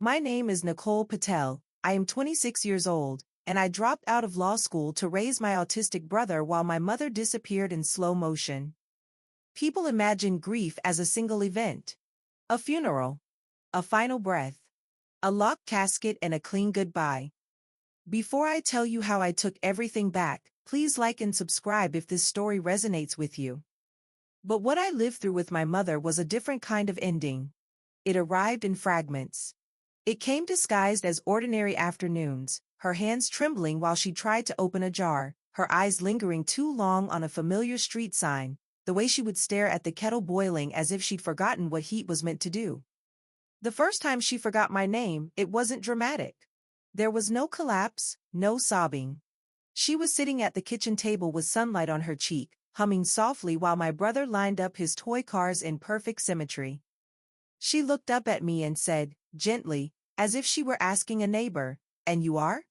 My name is Nicole Patel. I am 26 years old, and I dropped out of law school to raise my autistic brother while my mother disappeared in slow motion. People imagine grief as a single event. A funeral. A final breath. A locked casket and a clean goodbye. Before I tell you how I took everything back, please like and subscribe if this story resonates with you. But what I lived through with my mother was a different kind of ending. It arrived in fragments. It came disguised as ordinary afternoons, her hands trembling while she tried to open a jar, her eyes lingering too long on a familiar street sign, the way she would stare at the kettle boiling as if she'd forgotten what heat was meant to do. The first time she forgot my name, it wasn't dramatic. There was no collapse, no sobbing. She was sitting at the kitchen table with sunlight on her cheek, humming softly while my brother lined up his toy cars in perfect symmetry. She looked up at me and said, gently, as if she were asking a neighbor, "And you are?"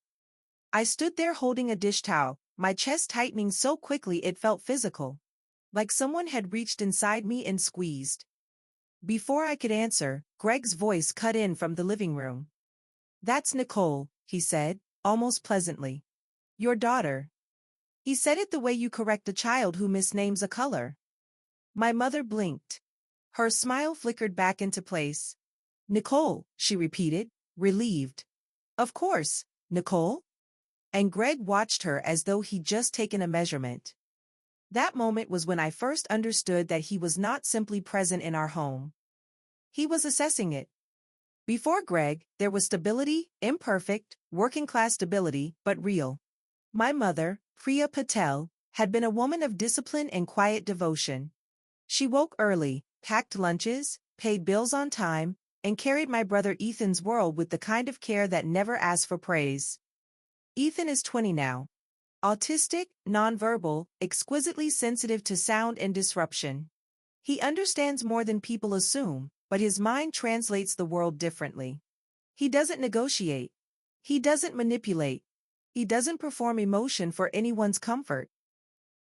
I stood there holding a dish towel, my chest tightening so quickly it felt physical. Like someone had reached inside me and squeezed. Before I could answer, Greg's voice cut in from the living room. "That's Nicole," he said, almost pleasantly. "Your daughter." He said it the way you correct a child who misnames a color. My mother blinked. Her smile flickered back into place. "Nicole," she repeated, relieved. "Of course, Nicole." And Greg watched her as though he'd just taken a measurement. That moment was when I first understood that he was not simply present in our home. He was assessing it. Before Greg, there was stability, imperfect, working-class stability, but real. My mother, Priya Patel, had been a woman of discipline and quiet devotion. She woke early, packed lunches, paid bills on time, and carried my brother Ethan's world with the kind of care that never asked for praise. Ethan is 20 now. Autistic, nonverbal, exquisitely sensitive to sound and disruption. He understands more than people assume, but his mind translates the world differently. He doesn't negotiate. He doesn't manipulate. He doesn't perform emotion for anyone's comfort.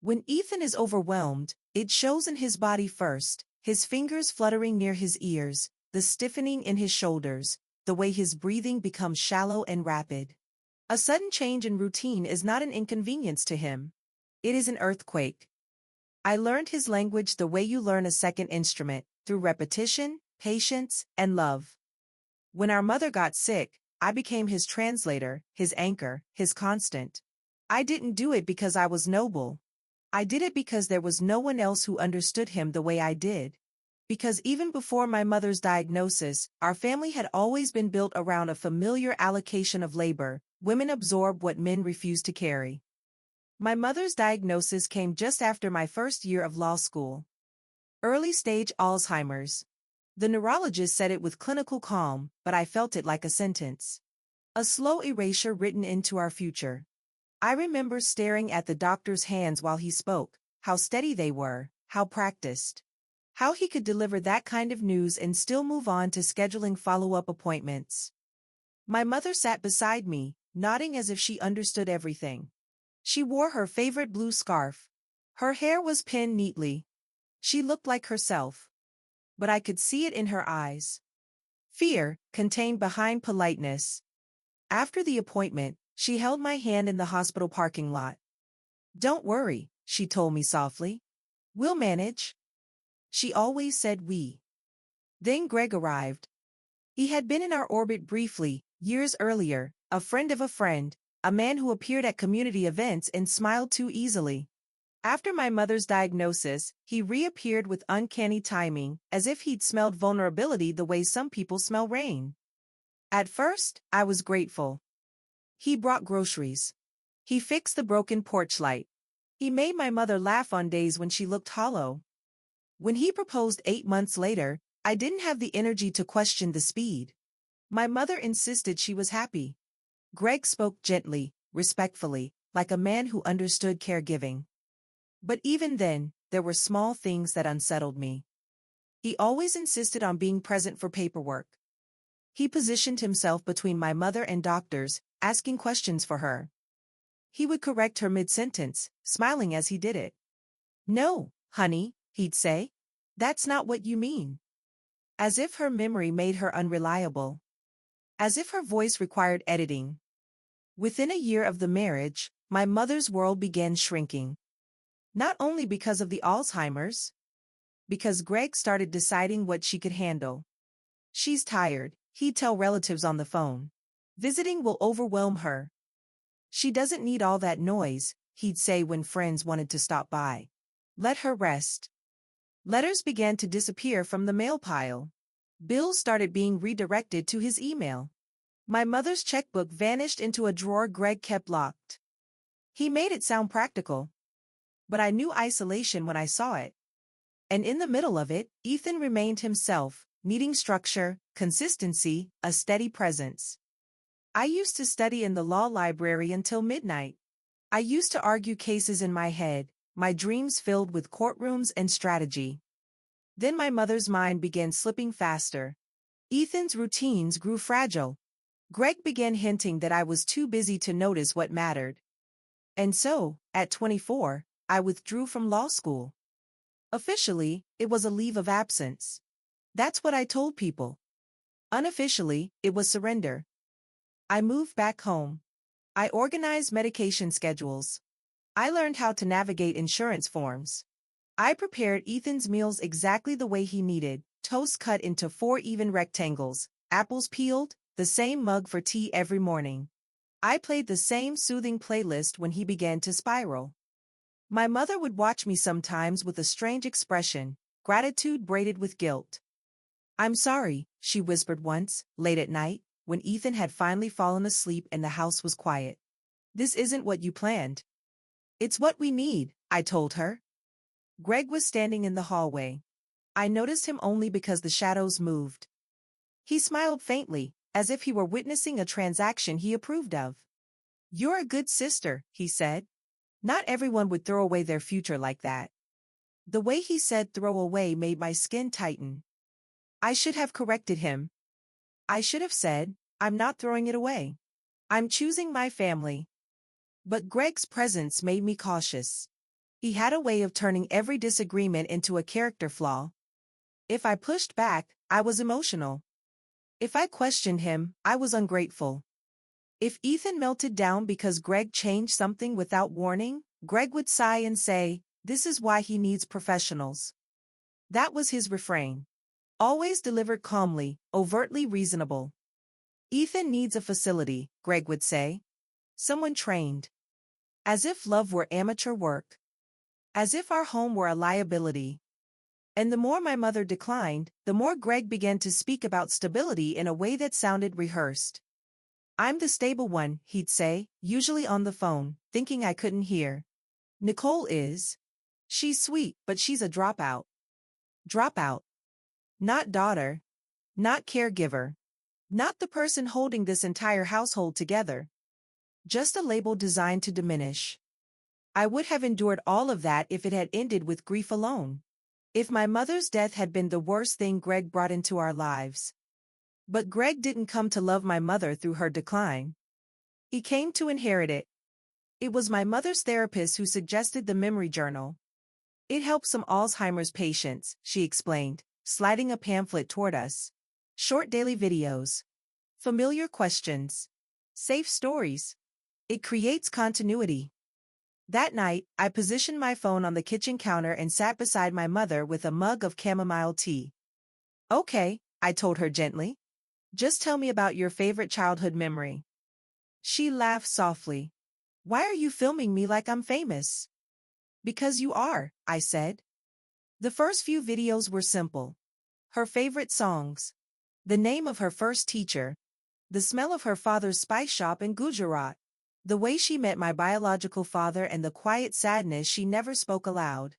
When Ethan is overwhelmed, it shows in his body first, his fingers fluttering near his ears, the stiffening in his shoulders, the way his breathing becomes shallow and rapid. A sudden change in routine is not an inconvenience to him. It is an earthquake. I learned his language the way you learn a second instrument, through repetition, patience, and love. When our mother got sick, I became his translator, his anchor, his constant. I didn't do it because I was noble. I did it because there was no one else who understood him the way I did. Because even before my mother's diagnosis, our family had always been built around a familiar allocation of labor. Women absorb what men refuse to carry. My mother's diagnosis came just after my first year of law school. Early-stage Alzheimer's. The neurologist said it with clinical calm, but I felt it like a sentence. A slow erasure written into our future. I remember staring at the doctor's hands while he spoke, how steady they were, how practiced. How he could deliver that kind of news and still move on to scheduling follow-up appointments. My mother sat beside me, nodding as if she understood everything. She wore her favorite blue scarf. Her hair was pinned neatly. She looked like herself. But I could see it in her eyes. Fear, contained behind politeness. After the appointment, she held my hand in the hospital parking lot. "Don't worry," she told me softly. "We'll manage." She always said we. Then Greg arrived. He had been in our orbit briefly, years earlier, a friend of a friend, a man who appeared at community events and smiled too easily. After my mother's diagnosis, he reappeared with uncanny timing, as if he'd smelled vulnerability the way some people smell rain. At first, I was grateful. He brought groceries. He fixed the broken porch light. He made my mother laugh on days when she looked hollow. When he proposed 8 months later, I didn't have the energy to question the speed. My mother insisted she was happy. Greg spoke gently, respectfully, like a man who understood caregiving. But even then, there were small things that unsettled me. He always insisted on being present for paperwork. He positioned himself between my mother and doctors, asking questions for her. He would correct her mid-sentence, smiling as he did it. "No, honey," he'd say. "That's not what you mean." As if her memory made her unreliable. as if her voice required editing. Within a year of the marriage, my mother's world began shrinking. Not only because of the Alzheimer's, because Greg started deciding what she could handle. She's tired, he'd tell relatives on the phone. Visiting will overwhelm her. She doesn't need all that noise, he'd say when friends wanted to stop by. Let her rest. Letters began to disappear from the mail pile. Bills started being redirected to his email. My mother's checkbook vanished into a drawer Greg kept locked. He made it sound practical. But I knew isolation when I saw it. And in the middle of it, Ethan remained himself, needing structure, consistency, a steady presence. I used to study in the law library until midnight. I used to argue cases in my head, my dreams filled with courtrooms and strategy. Then my mother's mind began slipping faster. Ethan's routines grew fragile. Greg began hinting that I was too busy to notice what mattered. And so, at 24, I withdrew from law school. Officially, it was a leave of absence. That's what I told people. Unofficially, it was surrender. I moved back home. I organized medication schedules. I learned how to navigate insurance forms. I prepared Ethan's meals exactly the way he needed, toast cut into 4 even rectangles, apples peeled, the same mug for tea every morning. I played the same soothing playlist when he began to spiral. My mother would watch me sometimes with a strange expression, gratitude braided with guilt. "I'm sorry," she whispered once, late at night, when Ethan had finally fallen asleep and the house was quiet. "This isn't what you planned." "It's what we need," I told her. Greg was standing in the hallway. I noticed him only because the shadows moved. He smiled faintly, as if he were witnessing a transaction he approved of. "You're a good sister," he said. Not everyone would throw away their future like that. The way he said throw away made my skin tighten. I should have corrected him. I should have said, I'm not throwing it away. I'm choosing my family. But Greg's presence made me cautious. He had a way of turning every disagreement into a character flaw. If I pushed back, I was emotional. If I questioned him, I was ungrateful. If Ethan melted down because Greg changed something without warning, Greg would sigh and say, "This is why he needs professionals." That was his refrain. Always delivered calmly, overtly reasonable. "Ethan needs a facility," Greg would say. "Someone trained." As if love were amateur work. As if our home were a liability. And the more my mother declined, the more Greg began to speak about stability in a way that sounded rehearsed. "I'm the stable one," he'd say, usually on the phone, thinking I couldn't hear. "Nicole is. She's sweet, but she's a dropout." Dropout. Not daughter. Not caregiver. Not the person holding this entire household together. Just a label designed to diminish. I would have endured all of that if it had ended with grief alone. If my mother's death had been the worst thing Greg brought into our lives. But Greg didn't come to love my mother through her decline. He came to inherit it. It was my mother's therapist who suggested the memory journal. "It helps some Alzheimer's patients," she explained, sliding a pamphlet toward us. "Short daily videos. Familiar questions. Safe stories. It creates continuity." That night, I positioned my phone on the kitchen counter and sat beside my mother with a mug of chamomile tea. "Okay," I told her gently. "Just tell me about your favorite childhood memory." She laughed softly. "Why are you filming me like I'm famous?" "Because you are," I said. The first few videos were simple. Her favorite songs. The name of her first teacher. The smell of her father's spice shop in Gujarat. The way she met my biological father and the quiet sadness she never spoke aloud.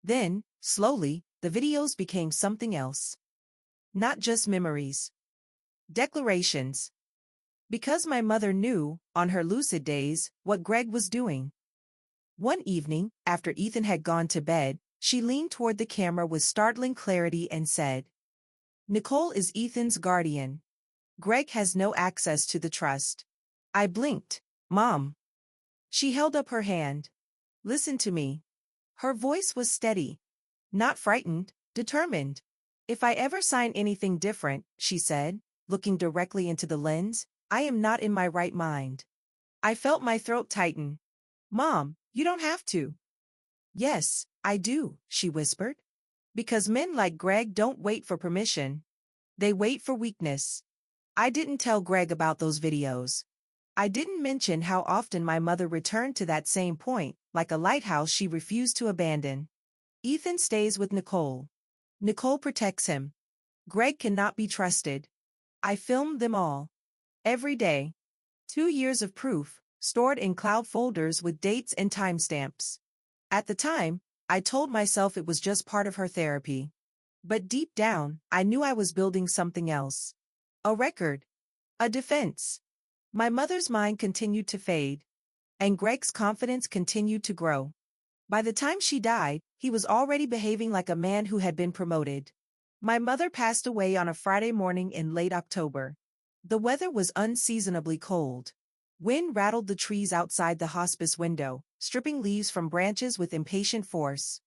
Then, slowly, the videos became something else. Not just memories. Declarations. Because my mother knew, on her lucid days, what Greg was doing. One evening, after Ethan had gone to bed, she leaned toward the camera with startling clarity and said, "Nicole is Ethan's guardian. Greg has no access to the trust." I blinked. "Mom." She held up her hand. "Listen to me." Her voice was steady. Not frightened, determined. "If I ever sign anything different," she said, looking directly into the lens. I am not in my right mind. I felt my throat tighten. Mom, you don't have to. Yes, I do, she whispered. Because men like Greg don't wait for permission. They wait for weakness. I didn't tell Greg about those videos. I didn't mention how often my mother returned to that same point, like a lighthouse she refused to abandon. Ethan stays with Nicole. Nicole protects him. Greg cannot be trusted. I filmed them all. Every day. 2 years of proof, stored in cloud folders with dates and timestamps. At the time, I told myself it was just part of her therapy. But deep down, I knew I was building something else. A record. A defense. My mother's mind continued to fade, and Greg's confidence continued to grow. By the time she died, he was already behaving like a man who had been promoted. My mother passed away on a Friday morning in late October. The weather was unseasonably cold. Wind rattled the trees outside the hospice window, stripping leaves from branches with impatient force.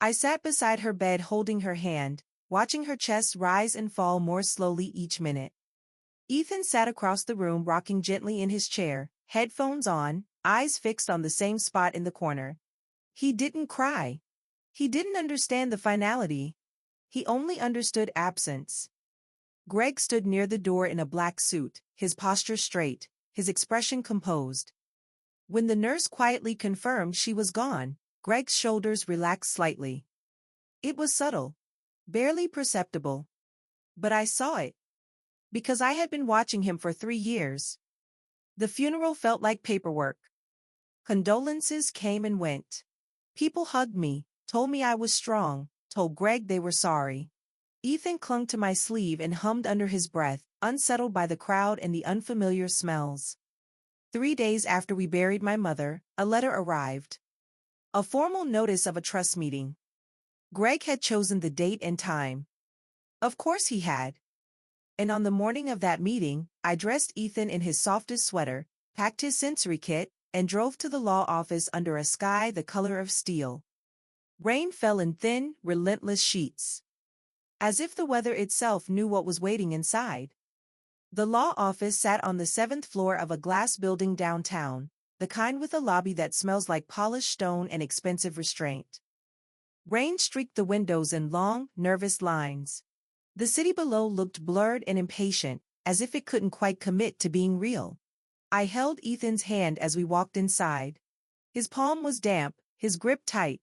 I sat beside her bed holding her hand, watching her chest rise and fall more slowly each minute. Ethan sat across the room rocking gently in his chair, headphones on, eyes fixed on the same spot in the corner. He didn't cry. He didn't understand the finality. He only understood absence. Greg stood near the door in a black suit, his posture straight, his expression composed. When the nurse quietly confirmed she was gone, Greg's shoulders relaxed slightly. It was subtle, barely perceptible. But I saw it. Because I had been watching him for 3 years. The funeral felt like paperwork. Condolences came and went. People hugged me, told me I was strong, told Greg they were sorry. Ethan clung to my sleeve and hummed under his breath, unsettled by the crowd and the unfamiliar smells. 3 days after we buried my mother, a letter arrived. A formal notice of a trust meeting. Greg had chosen the date and time. Of course he had. And on the morning of that meeting, I dressed Ethan in his softest sweater, packed his sensory kit, and drove to the law office under a sky the color of steel. Rain fell in thin, relentless sheets. As if the weather itself knew what was waiting inside. The law office sat on the 7th floor of a glass building downtown, the kind with a lobby that smells like polished stone and expensive restraint. Rain streaked the windows in long, nervous lines. The city below looked blurred and impatient, as if it couldn't quite commit to being real. I held Ethan's hand as we walked inside. His palm was damp, his grip tight.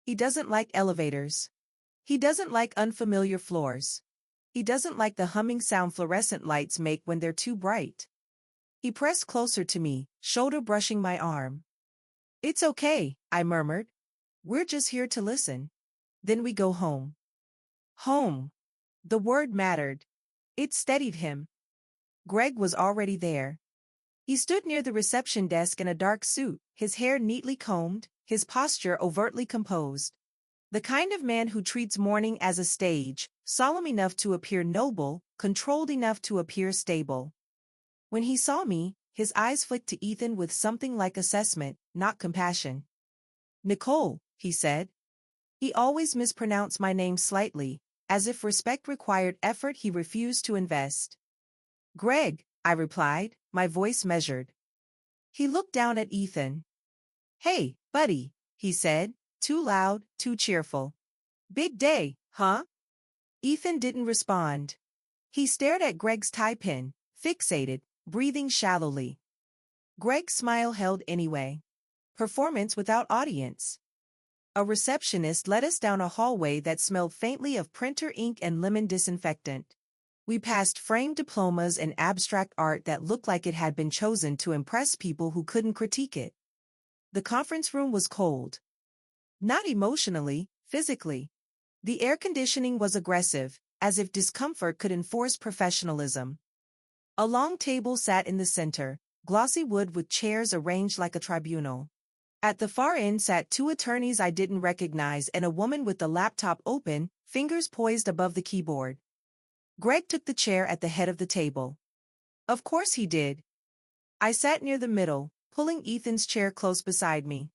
He doesn't like elevators. He doesn't like unfamiliar floors. He doesn't like the humming sound fluorescent lights make when they're too bright. He pressed closer to me, shoulder brushing my arm. It's okay, I murmured. We're just here to listen. Then we go home. Home. The word mattered. It steadied him. Greg was already there. He stood near the reception desk in a dark suit, his hair neatly combed, his posture overtly composed. The kind of man who treats mourning as a stage, solemn enough to appear noble, controlled enough to appear stable. When he saw me, his eyes flicked to Ethan with something like assessment, not compassion. Nicole, he said. He always mispronounced my name slightly, as if respect required effort he refused to invest. Greg, I replied, my voice measured. He looked down at Ethan. Hey, buddy, he said, too loud, too cheerful. Big day, huh? Ethan didn't respond. He stared at Greg's tie pin, fixated, breathing shallowly. Greg's smile held anyway. Performance without audience. A receptionist led us down a hallway that smelled faintly of printer ink and lemon disinfectant. We passed framed diplomas and abstract art that looked like it had been chosen to impress people who couldn't critique it. The conference room was cold. Not emotionally, physically. The air conditioning was aggressive, as if discomfort could enforce professionalism. A long table sat in the center, glossy wood with chairs arranged like a tribunal. At the far end sat two attorneys I didn't recognize and a woman with the laptop open, fingers poised above the keyboard. Greg took the chair at the head of the table. Of course he did. I sat near the middle, pulling Ethan's chair close beside me.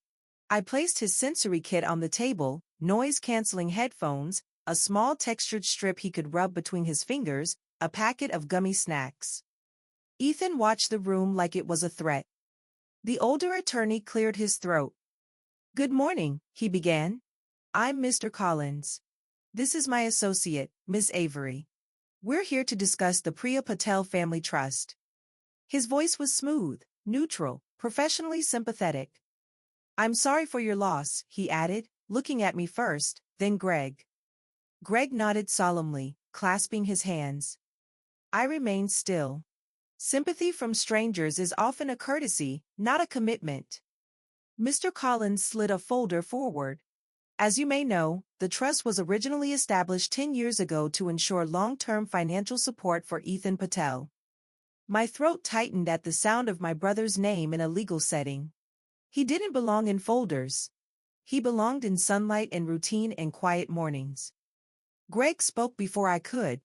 I placed his sensory kit on the table, noise-canceling headphones, a small textured strip he could rub between his fingers, a packet of gummy snacks. Ethan watched the room like it was a threat. The older attorney cleared his throat. "Good morning," he began. "I'm Mr. Collins. This is my associate, Miss Avery. We're here to discuss the Priya Patel Family Trust." His voice was smooth, neutral, professionally sympathetic. "I'm sorry for your loss," he added, looking at me first, then Greg. Greg nodded solemnly, clasping his hands. I remained still. Sympathy from strangers is often a courtesy, not a commitment. Mr. Collins slid a folder forward. "As you may know, the trust was originally established 10 years ago to ensure long-term financial support for Ethan Patel." My throat tightened at the sound of my brother's name in a legal setting. He didn't belong in folders. He belonged in sunlight and routine and quiet mornings. Greg spoke before I could.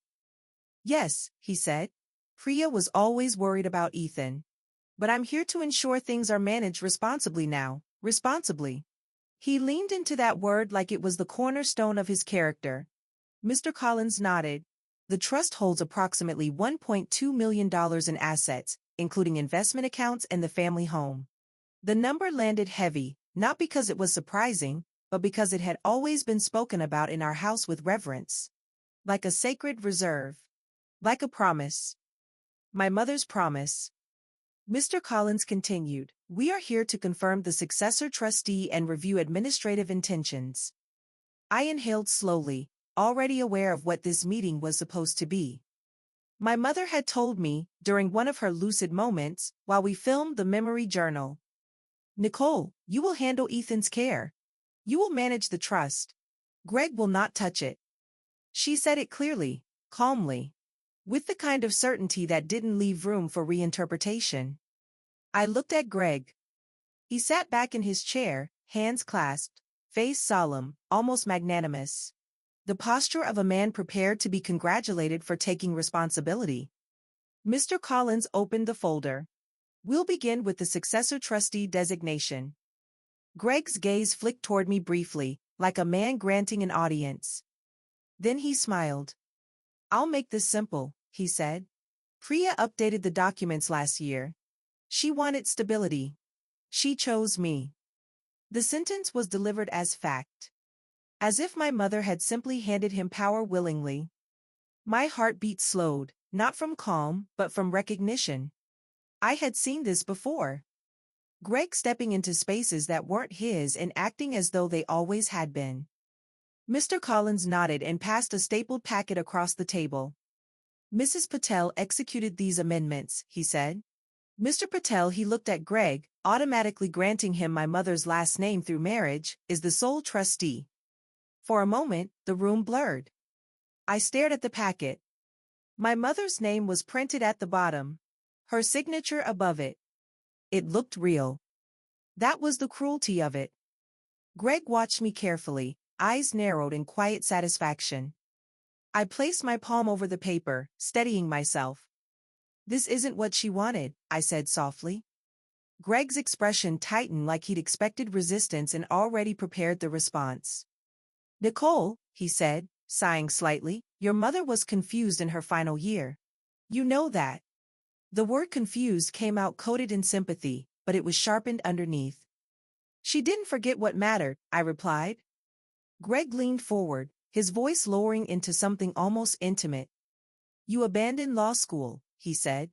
"Yes," he said. "Priya was always worried about Ethan. But I'm here to ensure things are managed responsibly now, responsibly." He leaned into that word like it was the cornerstone of his character. Mr. Collins nodded. "The trust holds approximately $1.2 million in assets, including investment accounts and the family home." The number landed heavy, not because it was surprising, but because it had always been spoken about in our house with reverence. Like a sacred reserve. Like a promise. My mother's promise. Mr. Collins continued, "We are here to confirm the successor trustee and review administrative intentions." I inhaled slowly, already aware of what this meeting was supposed to be. My mother had told me, during one of her lucid moments, while we filmed the memory journal, "Nicole, you will handle Ethan's care. You will manage the trust. Greg will not touch it." She said it clearly, calmly, with the kind of certainty that didn't leave room for reinterpretation. I looked at Greg. He sat back in his chair, hands clasped, face solemn, almost magnanimous. The posture of a man prepared to be congratulated for taking responsibility. Mr. Collins opened the folder. "We'll begin with the successor trustee designation." Greg's gaze flicked toward me briefly, like a man granting an audience. Then he smiled. "I'll make this simple," he said. "Priya updated the documents last year. She wanted stability. She chose me." The sentence was delivered as fact. As if my mother had simply handed him power willingly. My heartbeat slowed, not from calm, but from recognition. I had seen this before. Greg stepping into spaces that weren't his and acting as though they always had been. Mr. Collins nodded and passed a stapled packet across the table. "Mrs. Patel executed these amendments," he said. Mr. Patel, he looked at Greg, automatically granting him my mother's last name through marriage, is the sole trustee. For a moment, the room blurred. I stared at the packet. My mother's name was printed at the bottom. Her signature above it. It looked real. That was the cruelty of it. Greg watched me carefully, eyes narrowed in quiet satisfaction. I placed my palm over the paper, steadying myself. "This isn't what she wanted," I said softly. Greg's expression tightened like he'd expected resistance and already prepared the response. "Nicole," he said, sighing slightly, "your mother was confused in her final year. You know that." The word confused came out coated in sympathy, but it was sharpened underneath. "She didn't forget what mattered," I replied. Greg leaned forward, his voice lowering into something almost intimate. "You abandoned law school," he said.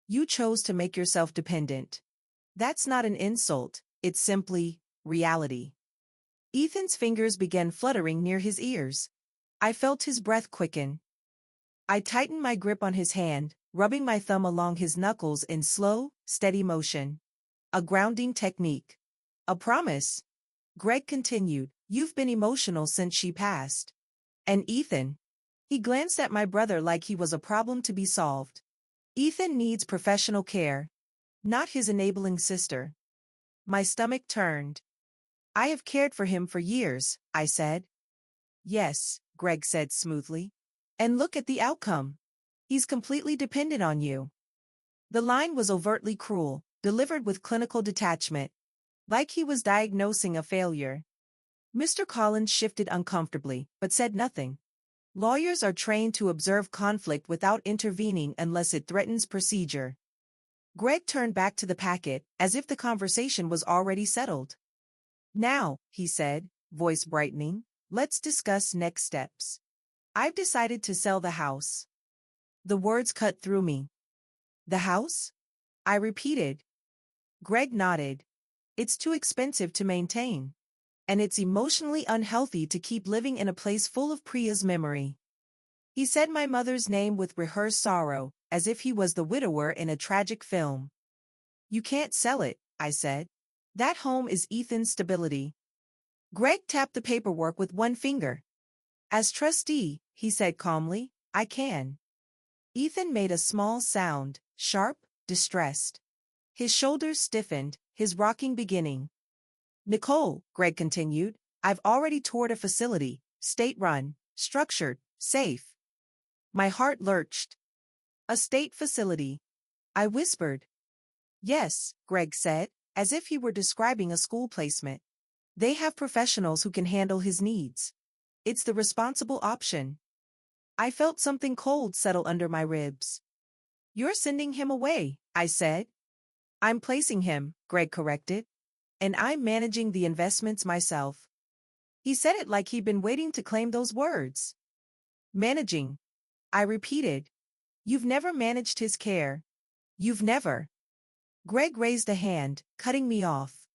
"You chose to make yourself dependent. That's not an insult, it's simply reality." Ethan's fingers began fluttering near his ears. I felt his breath quicken. I tightened my grip on his hand, rubbing my thumb along his knuckles in slow, steady motion. A grounding technique. "A promise." Greg continued, "You've been emotional since she passed. And Ethan." He glanced at my brother like he was a problem to be solved. "Ethan needs professional care. Not his enabling sister." My stomach turned. "I have cared for him for years," I said. "Yes," Greg said smoothly. "And look at the outcome. He's completely dependent on you." The line was overtly cruel, delivered with clinical detachment. Like he was diagnosing a failure. Mr. Collins shifted uncomfortably, but said nothing. Lawyers are trained to observe conflict without intervening unless it threatens procedure. Greg turned back to the packet, as if the conversation was already settled. Now, he said, voice brightening, let's discuss next steps. I've decided to sell the house. The words cut through me. The house? I repeated. Greg nodded. It's too expensive to maintain. And it's emotionally unhealthy to keep living in a place full of Priya's memory. He said my mother's name with rehearsed sorrow, as if he was the widower in a tragic film. You can't sell it, I said. That home is Ethan's stability. Greg tapped the paperwork with one finger. As trustee, he said calmly, I can. Ethan made a small sound, sharp, distressed. His shoulders stiffened, his rocking beginning. Nicole, Greg continued, I've already toured a facility, state-run, structured, safe. My heart lurched. A state facility. I whispered. Yes, Greg said, as if he were describing a school placement. They have professionals who can handle his needs. It's the responsible option. I felt something cold settle under my ribs. You're sending him away, I said. I'm placing him, Greg corrected. And I'm managing the investments myself. He said it like he'd been waiting to claim those words. Managing. I repeated. You've never managed his care. You've never. Greg raised a hand, cutting me off.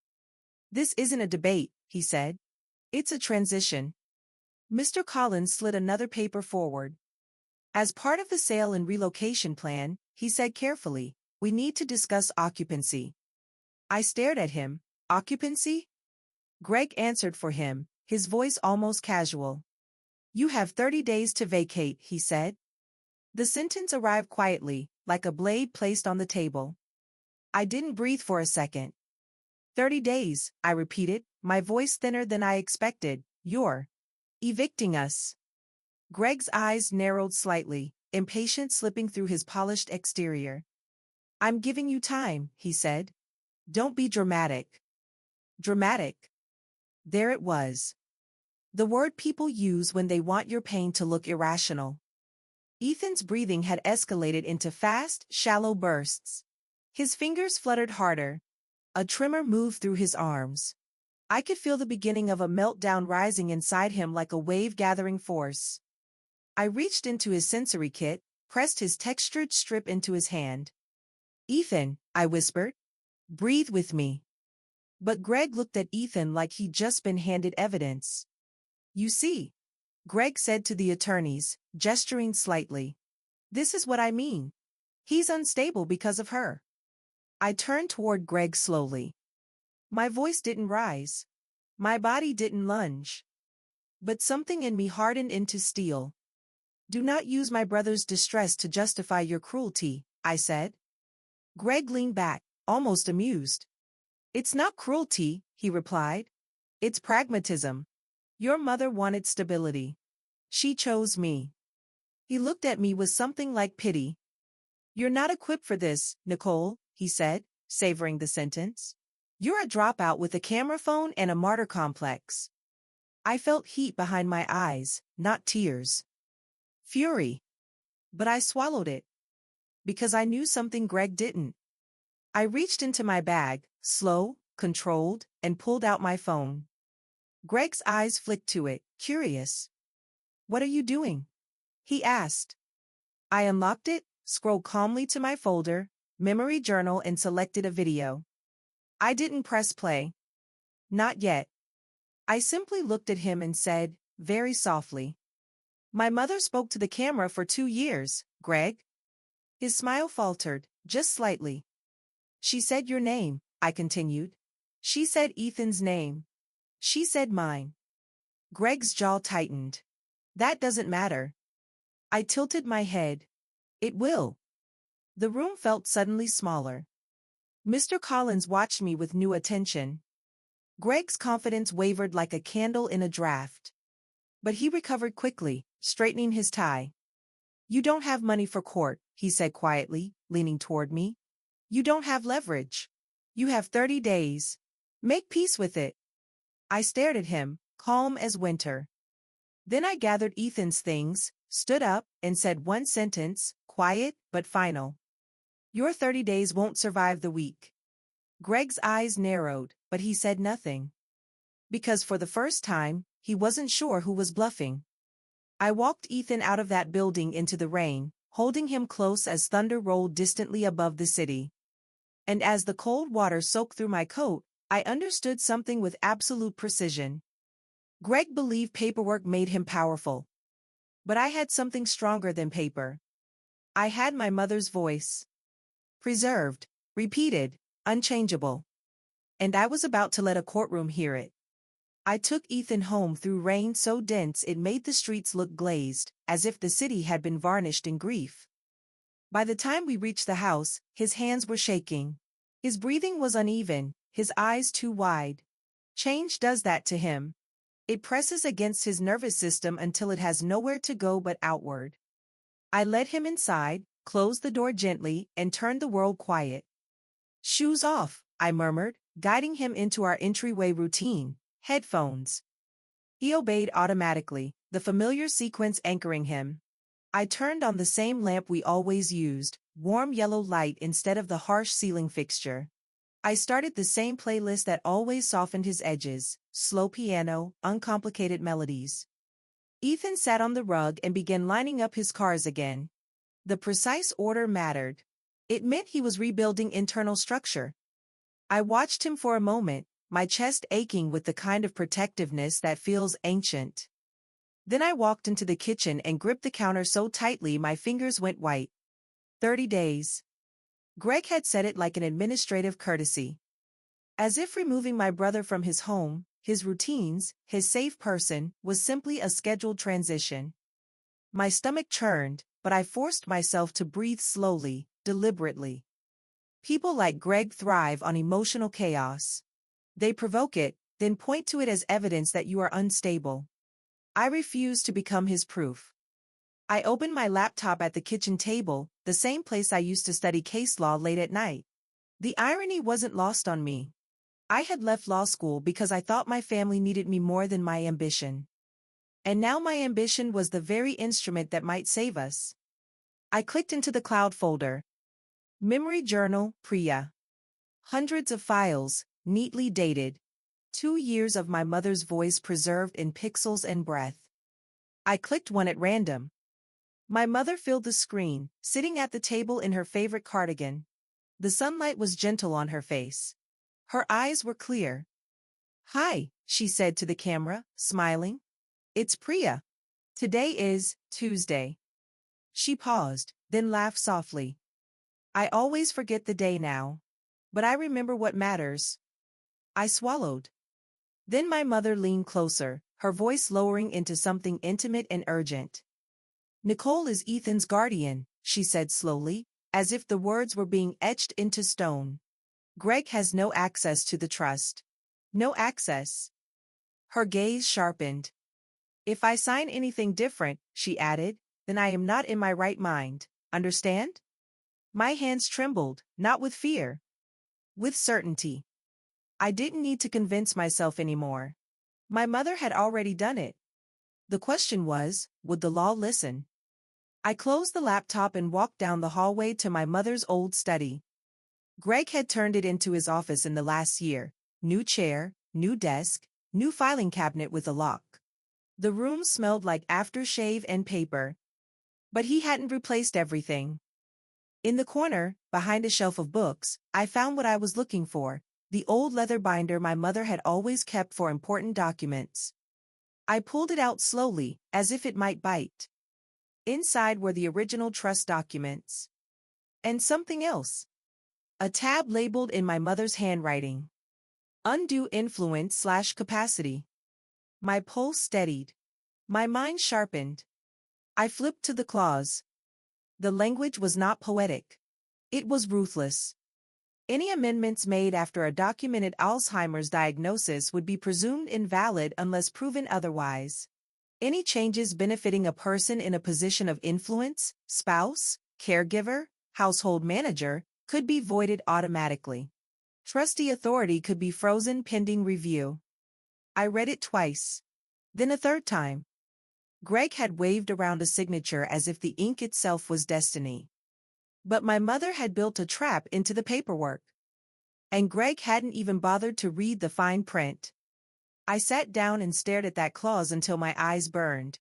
This isn't a debate, he said. It's a transition. Mr. Collins slid another paper forward. As part of the sale and relocation plan, he said carefully, we need to discuss occupancy. I stared at him. Occupancy? Greg answered for him, his voice almost casual. You have 30 days to vacate, he said. The sentence arrived quietly, like a blade placed on the table. I didn't breathe for a second. 30 days, I repeated, my voice thinner than I expected. You're evicting us. Greg's eyes narrowed slightly, impatience slipping through his polished exterior. I'm giving you time, he said. Don't be dramatic. Dramatic. There it was. The word people use when they want your pain to look irrational. Ethan's breathing had escalated into fast, shallow bursts. His fingers fluttered harder. A tremor moved through his arms. I could feel the beginning of a meltdown rising inside him like a wave gathering force. I reached into his sensory kit, pressed his textured strip into his hand. Ethan, I whispered. Breathe with me. But Greg looked at Ethan like he'd just been handed evidence. You see, Greg said to the attorneys, gesturing slightly. This is what I mean. He's unstable because of her. I turned toward Greg slowly. My voice didn't rise. My body didn't lunge. But something in me hardened into steel. Do not use my brother's distress to justify your cruelty, I said. Greg leaned back, almost amused. It's not cruelty, he replied. It's pragmatism. Your mother wanted stability. She chose me. He looked at me with something like pity. You're not equipped for this, Nicole, he said, savoring the sentence. You're a dropout with a camera phone and a martyr complex. I felt heat behind my eyes, not tears. Fury. But I swallowed it. Because I knew something Greg didn't. I reached into my bag, slow, controlled, and pulled out my phone. Greg's eyes flicked to it, curious. What are you doing? He asked. I unlocked it, scrolled calmly to my folder, memory journal, and selected a video. I didn't press play. Not yet. I simply looked at him and said, very softly. My mother spoke to the camera for 2 years, Greg. His smile faltered, just slightly. She said your name, I continued. She said Ethan's name. She said mine. Greg's jaw tightened. That doesn't matter. I tilted my head. It will. The room felt suddenly smaller. Mr. Collins watched me with new attention. Greg's confidence wavered like a candle in a draft. But he recovered quickly, straightening his tie. You don't have money for court, he said quietly, leaning toward me. You don't have leverage. You have 30 days. Make peace with it. I stared at him, calm as winter. Then I gathered Ethan's things, stood up, and said one sentence, quiet but final. Your 30 days won't survive the week. Greg's eyes narrowed, but he said nothing. Because for the first time, he wasn't sure who was bluffing. I walked Ethan out of that building into the rain, holding him close as thunder rolled distantly above the city. And as the cold water soaked through my coat, I understood something with absolute precision. Greg believed paperwork made him powerful. But I had something stronger than paper. I had my mother's voice. Preserved, repeated, unchangeable. And I was about to let a courtroom hear it. I took Ethan home through rain so dense it made the streets look glazed, as if the city had been varnished in grief. By the time we reached the house, his hands were shaking. His breathing was uneven, his eyes too wide. Change does that to him. It presses against his nervous system until it has nowhere to go but outward. I led him inside, closed the door gently, and turned the world quiet. Shoes off, I murmured, guiding him into our entryway routine. Headphones. He obeyed automatically, the familiar sequence anchoring him. I turned on the same lamp we always used, warm yellow light instead of the harsh ceiling fixture. I started the same playlist that always softened his edges, slow piano, uncomplicated melodies. Ethan sat on the rug and began lining up his cars again. The precise order mattered. It meant he was rebuilding internal structure. I watched him for a moment, my chest aching with the kind of protectiveness that feels ancient. Then I walked into the kitchen and gripped the counter so tightly my fingers went white. 30 days. Greg had said it like an administrative courtesy. As if removing my brother from his home, his routines, his safe person, was simply a scheduled transition. My stomach churned, but I forced myself to breathe slowly, deliberately. People like Greg thrive on emotional chaos. They provoke it, then point to it as evidence that you are unstable. I refused to become his proof. I opened my laptop at the kitchen table, the same place I used to study case law late at night. The irony wasn't lost on me. I had left law school because I thought my family needed me more than my ambition. And now my ambition was the very instrument that might save us. I clicked into the cloud folder. Memory journal, Priya. Hundreds of files, neatly dated. 2 years of my mother's voice preserved in pixels and breath. I clicked one at random. My mother filled the screen, sitting at the table in her favorite cardigan. The sunlight was gentle on her face. Her eyes were clear. Hi, she said to the camera, smiling. It's Priya. Today is Tuesday. She paused, then laughed softly. I always forget the day now. But I remember what matters. I swallowed. Then my mother leaned closer, her voice lowering into something intimate and urgent. Nicole is Ethan's guardian, she said slowly, as if the words were being etched into stone. Greg has no access to the trust. No access. Her gaze sharpened. If I sign anything different, she added, then I am not in my right mind, understand? My hands trembled, not with fear. With certainty. I didn't need to convince myself anymore. My mother had already done it. The question was, would the law listen? I closed the laptop and walked down the hallway to my mother's old study. Greg had turned it into his office in the last year. New chair, new desk, new filing cabinet with a lock. The room smelled like aftershave and paper. But he hadn't replaced everything. In the corner, behind a shelf of books, I found what I was looking for, the old leather binder my mother had always kept for important documents. I pulled it out slowly, as if it might bite. Inside were the original trust documents. And something else. A tab labeled in my mother's handwriting. Undue influence/capacity. My pulse steadied. My mind sharpened. I flipped to the clause. The language was not poetic. It was ruthless. Any amendments made after a documented Alzheimer's diagnosis would be presumed invalid unless proven otherwise. Any changes benefiting a person in a position of influence, spouse, caregiver, household manager, could be voided automatically. Trustee authority could be frozen pending review. I read it twice. Then a third time. Greg had waved around a signature as if the ink itself was destiny. But my mother had built a trap into the paperwork. And Greg hadn't even bothered to read the fine print. I sat down and stared at that clause until my eyes burned.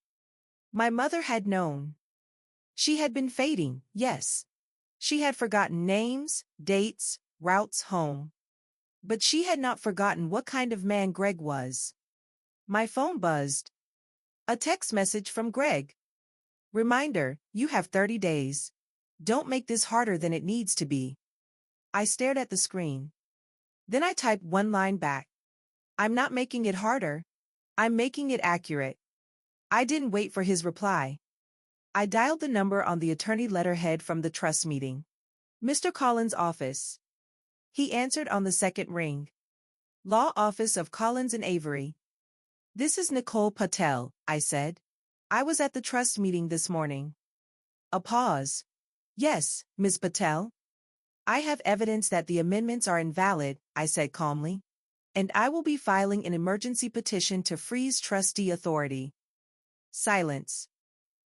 My mother had known. She had been fading, yes. She had forgotten names, dates, routes home. But she had not forgotten what kind of man Greg was. My phone buzzed. A text message from Greg. Reminder, you have 30 days. Don't make this harder than it needs to be. I stared at the screen. Then I typed one line back. I'm not making it harder. I'm making it accurate. I didn't wait for his reply. I dialed the number on the attorney letterhead from the trust meeting. Mr. Collins' office. He answered on the second ring. Law office of Collins and Avery. This is Nicole Patel, I said. I was at the trust meeting this morning. A pause. Yes, Ms. Patel. I have evidence that the amendments are invalid, I said calmly. And I will be filing an emergency petition to freeze trustee authority. Silence.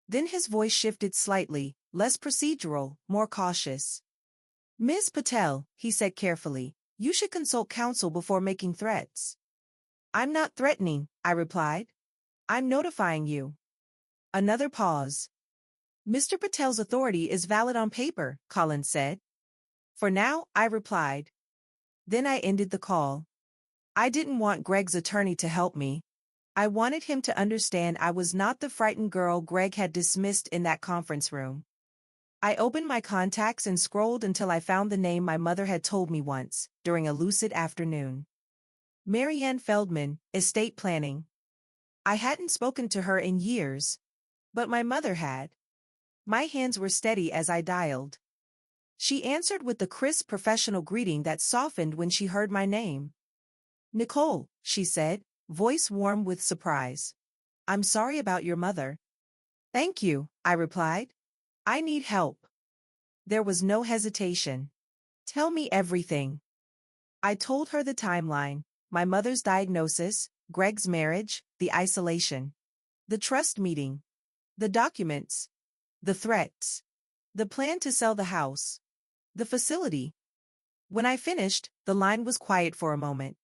Then his voice shifted slightly, less procedural, more cautious. Ms. Patel, he said carefully, you should consult counsel before making threats. I'm not threatening, I replied. I'm notifying you. Another pause. Mr. Patel's authority is valid on paper, Collins said. For now, I replied. Then I ended the call. I didn't want Greg's attorney to help me. I wanted him to understand I was not the frightened girl Greg had dismissed in that conference room. I opened my contacts and scrolled until I found the name my mother had told me once, during a lucid afternoon. Marianne Feldman, estate planning. I hadn't spoken to her in years. But my mother had. My hands were steady as I dialed. She answered with the crisp professional greeting that softened when she heard my name. Nicole, she said, voice warm with surprise. I'm sorry about your mother. Thank you, I replied. I need help. There was no hesitation. Tell me everything. I told her the timeline, my mother's diagnosis, Greg's marriage, the isolation, the trust meeting, the documents, the threats, the plan to sell the house, the facility. When I finished, the line was quiet for a moment.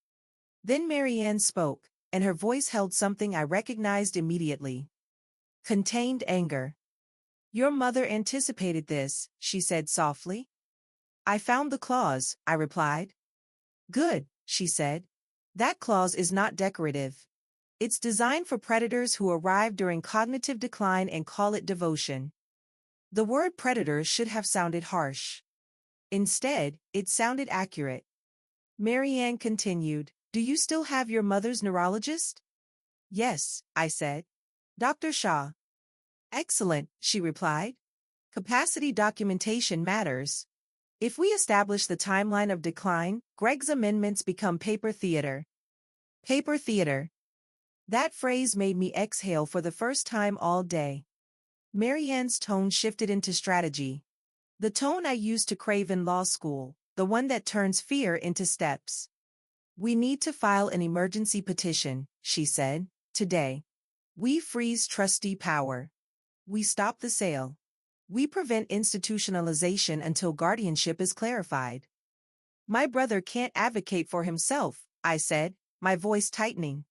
Then Marianne spoke, and her voice held something I recognized immediately. Contained anger. Your mother anticipated this, she said softly. I found the clause, I replied. Good, she said. That clause is not decorative. It's designed for predators who arrive during cognitive decline and call it devotion. The word predator should have sounded harsh. Instead, it sounded accurate. Marianne continued, do you still have your mother's neurologist? Yes, I said. Dr. Shaw. Excellent, she replied. Capacity documentation matters. If we establish the timeline of decline, Greg's amendments become paper theater. Paper theater. That phrase made me exhale for the first time all day. Marianne's tone shifted into strategy. The tone I used to crave in law school, the one that turns fear into steps. We need to file an emergency petition, she said, today. We freeze trustee power. We stop the sale. We prevent institutionalization until guardianship is clarified. My brother can't advocate for himself, I said, my voice tightening.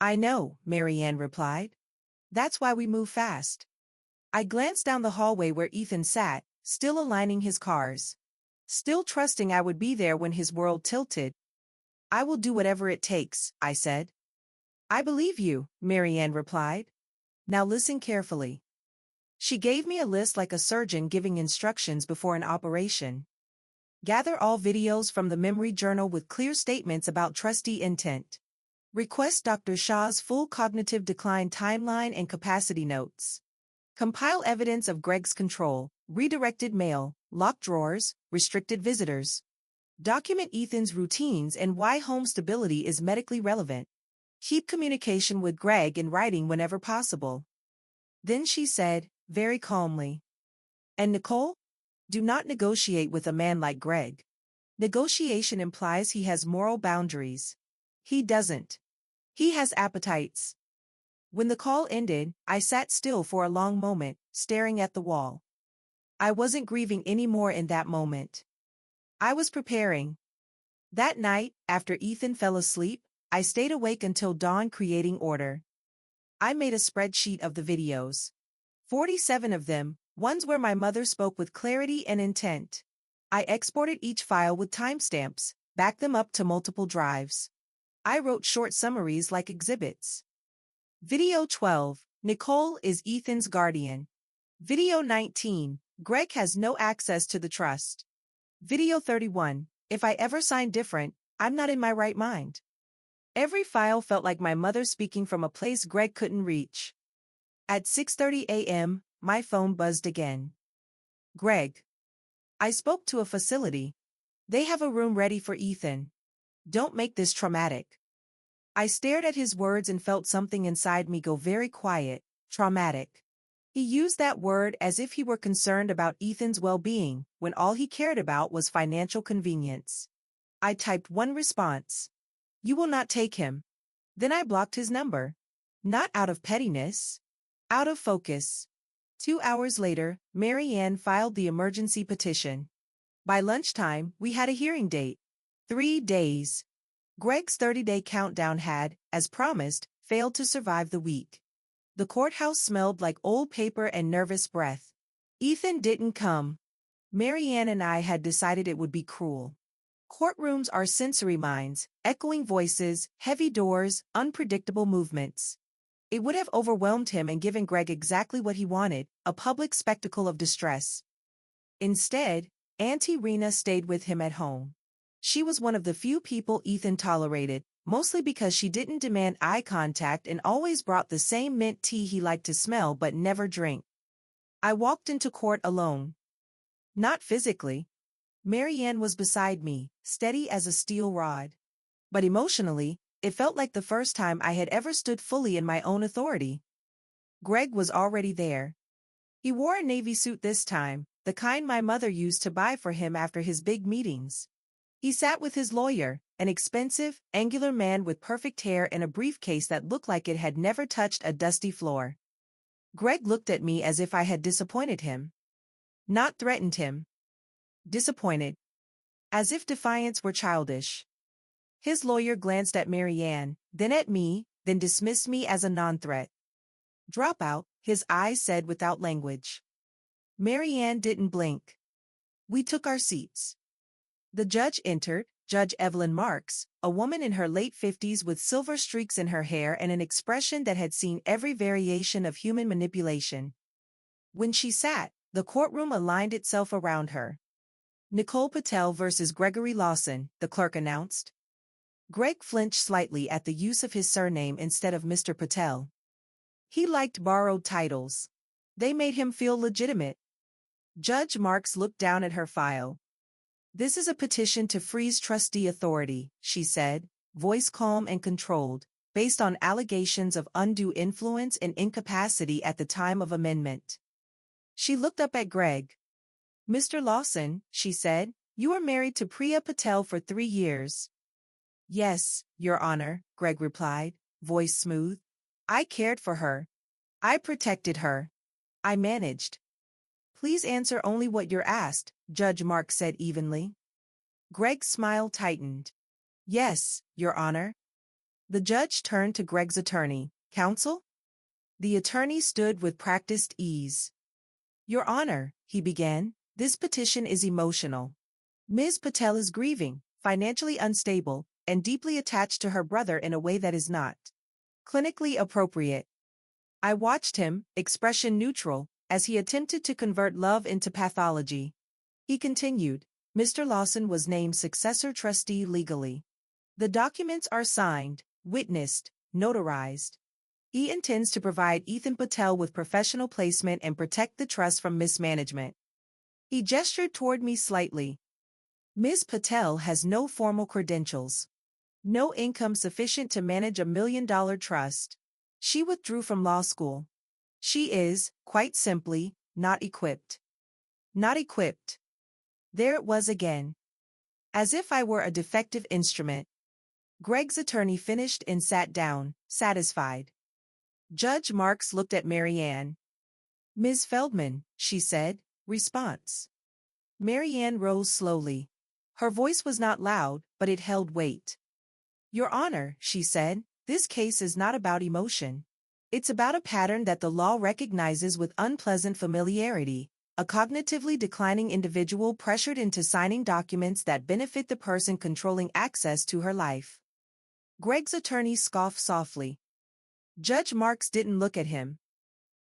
I know, Marianne replied. That's why we move fast. I glanced down the hallway where Ethan sat, still aligning his cars. Still trusting I would be there when his world tilted. I will do whatever it takes, I said. I believe you, Marianne replied. Now listen carefully. She gave me a list like a surgeon giving instructions before an operation. Gather all videos from the memory journal with clear statements about trustee intent. Request Dr. Shaw's full cognitive decline timeline and capacity notes. Compile evidence of Greg's control, redirected mail, locked drawers, restricted visitors. Document Ethan's routines and why home stability is medically relevant. Keep communication with Greg in writing whenever possible. Then she said, very calmly. And Nicole? Do not negotiate with a man like Greg. Negotiation implies he has moral boundaries. He doesn't. He has appetites. When the call ended, I sat still for a long moment, staring at the wall. I wasn't grieving anymore in that moment. I was preparing. That night, after Ethan fell asleep, I stayed awake until dawn creating order. I made a spreadsheet of the videos. 47 of them, ones where my mother spoke with clarity and intent. I exported each file with timestamps, backed them up to multiple drives. I wrote short summaries like exhibits. Video 12, Nicole is Ethan's guardian. Video 19, Greg has no access to the trust. Video 31, if I ever sign different, I'm not in my right mind. Every file felt like my mother speaking from a place Greg couldn't reach. At 6:30 a.m., my phone buzzed again. Greg. I spoke to a facility. They have a room ready for Ethan. Don't make this traumatic. I stared at his words and felt something inside me go very quiet. Traumatic. He used that word as if he were concerned about Ethan's well-being, when all he cared about was financial convenience. I typed one response. You will not take him. Then I blocked his number. Not out of pettiness. Out of focus. 2 hours later, Mary Ann filed the emergency petition. By lunchtime, we had a hearing date. 3 days. Greg's 30-day countdown had, as promised, failed to survive the week. The courthouse smelled like old paper and nervous breath. Ethan didn't come. Mary Ann and I had decided it would be cruel. Courtrooms are sensory mines, echoing voices, heavy doors, unpredictable movements. It would have overwhelmed him and given Greg exactly what he wanted, a public spectacle of distress. Instead, Auntie Rena stayed with him at home. She was one of the few people Ethan tolerated, mostly because she didn't demand eye contact and always brought the same mint tea he liked to smell but never drink. I walked into court alone. Not physically. Mary Ann was beside me, steady as a steel rod. But emotionally, it felt like the first time I had ever stood fully in my own authority. Greg was already there. He wore a navy suit this time, the kind my mother used to buy for him after his big meetings. He sat with his lawyer, an expensive, angular man with perfect hair and a briefcase that looked like it had never touched a dusty floor. Greg looked at me as if I had disappointed him. Not threatened him. Disappointed. As if defiance were childish. His lawyer glanced at Mary Ann, then at me, then dismissed me as a non-threat. Drop out, his eyes said without language. Mary Ann didn't blink. We took our seats. The judge entered, Judge Evelyn Marks, a woman in her late 50s with silver streaks in her hair and an expression that had seen every variation of human manipulation. When she sat, the courtroom aligned itself around her. Nicole Patel versus Gregory Lawson, the clerk announced. Greg flinched slightly at the use of his surname instead of Mr. Patel. He liked borrowed titles. They made him feel legitimate. Judge Marks looked down at her file. This is a petition to freeze trustee authority, she said, voice calm and controlled, based on allegations of undue influence and incapacity at the time of amendment. She looked up at Greg. Mr. Lawson, she said, you were married to Priya Patel for 3 years. Yes, Your Honor, Greg replied, voice smooth. I cared for her. I protected her. I managed. Please answer only what you're asked, Judge Marks said evenly. Greg's smile tightened. Yes, Your Honor. The judge turned to Greg's attorney. Counsel? The attorney stood with practiced ease. Your Honor, he began, this petition is emotional. Ms. Patel is grieving, financially unstable, and deeply attached to her brother in a way that is not clinically appropriate. I watched him, expression neutral, as he attempted to convert love into pathology. He continued, Mr. Lawson was named successor trustee legally. The documents are signed, witnessed, notarized. He intends to provide Ethan Patel with professional placement and protect the trust from mismanagement. He gestured toward me slightly. Ms. Patel has no formal credentials. No income sufficient to manage $1 million trust. She withdrew from law school. She is, quite simply, not equipped. Not equipped. There it was again. As if I were a defective instrument. Greg's attorney finished and sat down, satisfied. Judge Marks looked at Marianne. "Ms. Feldman," she said. Response. Marianne rose slowly. Her voice was not loud, but it held weight. "Your Honor," she said, "this case is not about emotion. It's about a pattern that the law recognizes with unpleasant familiarity, a cognitively declining individual pressured into signing documents that benefit the person controlling access to her life." Greg's attorney scoffed softly. Judge Marks didn't look at him.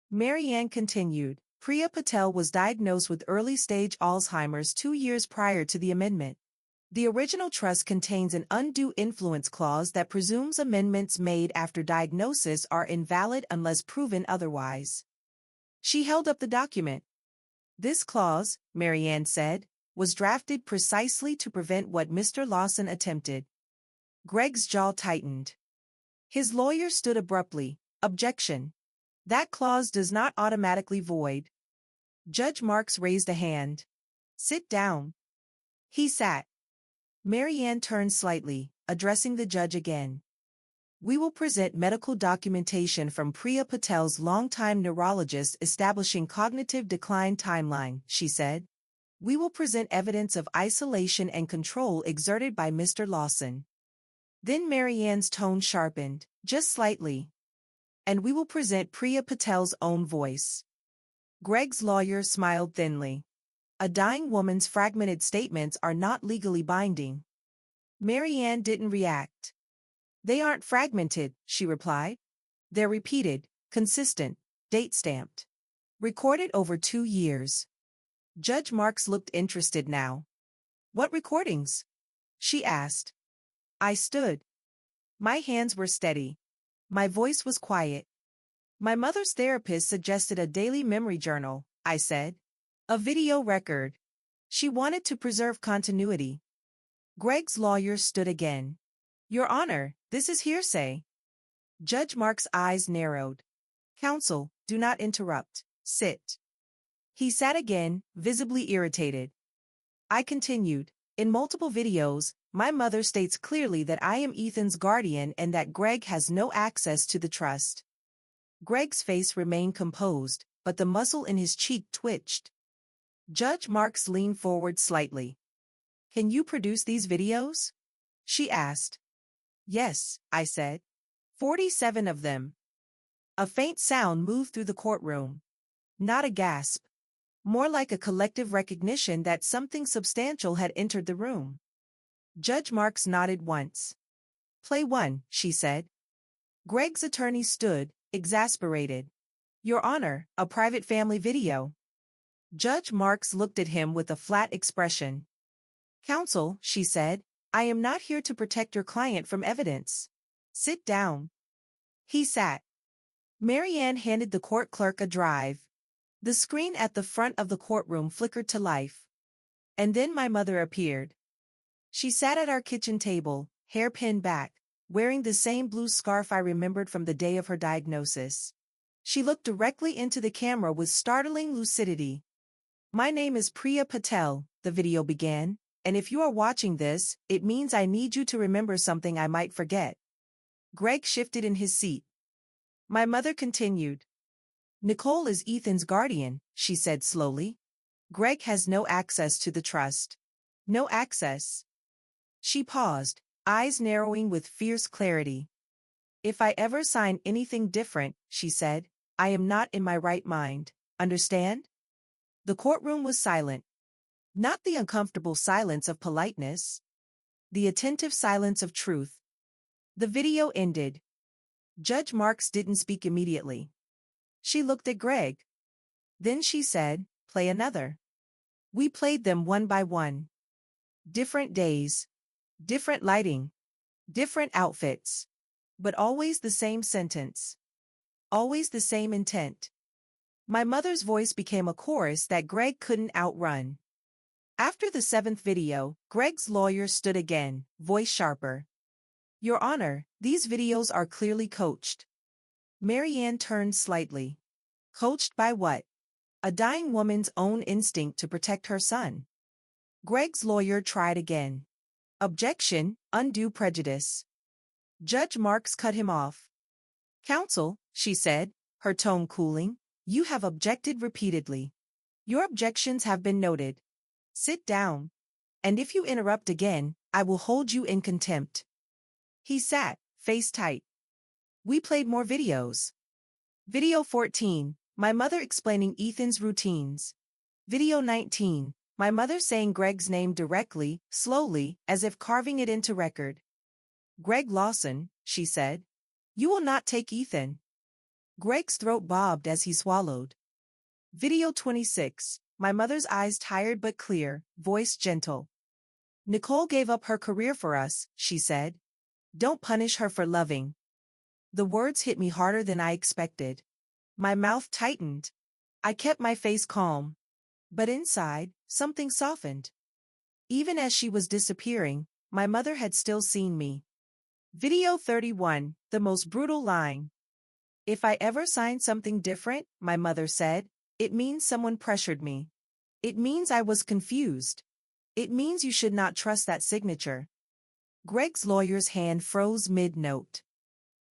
Marianne continued, "Priya Patel was diagnosed with early-stage Alzheimer's 2 years prior to the amendment. The original trust contains an undue influence clause that presumes amendments made after diagnosis are invalid unless proven otherwise." She held up the document. "This clause," Marianne said, "was drafted precisely to prevent what Mr. Lawson attempted." Greg's jaw tightened. His lawyer stood abruptly. "Objection. That clause does not automatically void." Judge Marks raised a hand. "Sit down." He sat. Marianne turned slightly, addressing the judge again. "We will present medical documentation from Priya Patel's longtime neurologist establishing cognitive decline timeline," she said. "We will present evidence of isolation and control exerted by Mr. Lawson." Then Marianne's tone sharpened, just slightly. "And we will present Priya Patel's own voice." Greg's lawyer smiled thinly. "A dying woman's fragmented statements are not legally binding." Marianne didn't react. "They aren't fragmented," she replied. "They're repeated, consistent, date-stamped. Recorded over 2 years." Judge Marks looked interested now. "What recordings?" she asked. I stood. My hands were steady. My voice was quiet. "My mother's therapist suggested a daily memory journal," I said. "A video record. She wanted to preserve continuity." Greg's lawyer stood again. "Your Honor, this is hearsay." Judge Marks' eyes narrowed. "Counsel, do not interrupt. Sit." He sat again, visibly irritated. I continued. "In multiple videos, my mother states clearly that I am Ethan's guardian and that Greg has no access to the trust." Greg's face remained composed, but the muscle in his cheek twitched. Judge Marks leaned forward slightly. "Can you produce these videos?" she asked. "Yes," I said. 47 of them." A faint sound moved through the courtroom. Not a gasp. More like a collective recognition that something substantial had entered the room. Judge Marks nodded once. "Play one," she said. Greg's attorney stood, exasperated. "Your Honor, a private family video." Judge Marks looked at him with a flat expression. "Counsel," she said, "I am not here to protect your client from evidence. Sit down." He sat. Marianne handed the court clerk a drive. The screen at the front of the courtroom flickered to life. And then my mother appeared. She sat at our kitchen table, hair pinned back, wearing the same blue scarf I remembered from the day of her diagnosis. She looked directly into the camera with startling lucidity. "My name is Priya Patel," the video began, "and if you are watching this, it means I need you to remember something I might forget." Greg shifted in his seat. My mother continued. "Nicole is Ethan's guardian," she said slowly. "Greg has no access to the trust. No access." She paused, eyes narrowing with fierce clarity. "If I ever sign anything different," she said, "I am not in my right mind. Understand?" The courtroom was silent. Not the uncomfortable silence of politeness. The attentive silence of truth. The video ended. Judge Marks didn't speak immediately. She looked at Greg. Then she said, "Play another." We played them one by one. Different days. Different lighting. Different outfits. But always the same sentence. Always the same intent. My mother's voice became a chorus that Greg couldn't outrun. After the 7th video, Greg's lawyer stood again, voice sharper. "Your Honor, these videos are clearly coached." Marianne turned slightly. "Coached by what?" "A dying woman's own instinct to protect her son." Greg's lawyer tried again. "Objection, undue prejudice." Judge Marks cut him off. Counsel, she said, her tone cooling, you have objected repeatedly. Your objections have been noted. Sit down. And if you interrupt again, I will hold you in contempt. He sat, face tight. We played more videos. Video 14, my mother explaining Ethan's routines. Video 19, my mother saying Greg's name directly, slowly, as if carving it into record. Greg Lawson, she said. You will not take Ethan. Greg's throat bobbed as he swallowed. Video 26, my mother's eyes tired but clear, voice gentle. Nicole gave up her career for us, she said. Don't punish her for loving. The words hit me harder than I expected. My mouth tightened. I kept my face calm. But inside, something softened. Even as she was disappearing, my mother had still seen me. Video 31, the most brutal line. If I ever sign something different, my mother said, it means someone pressured me. It means I was confused. It means you should not trust that signature. Greg's lawyer's hand froze mid-note.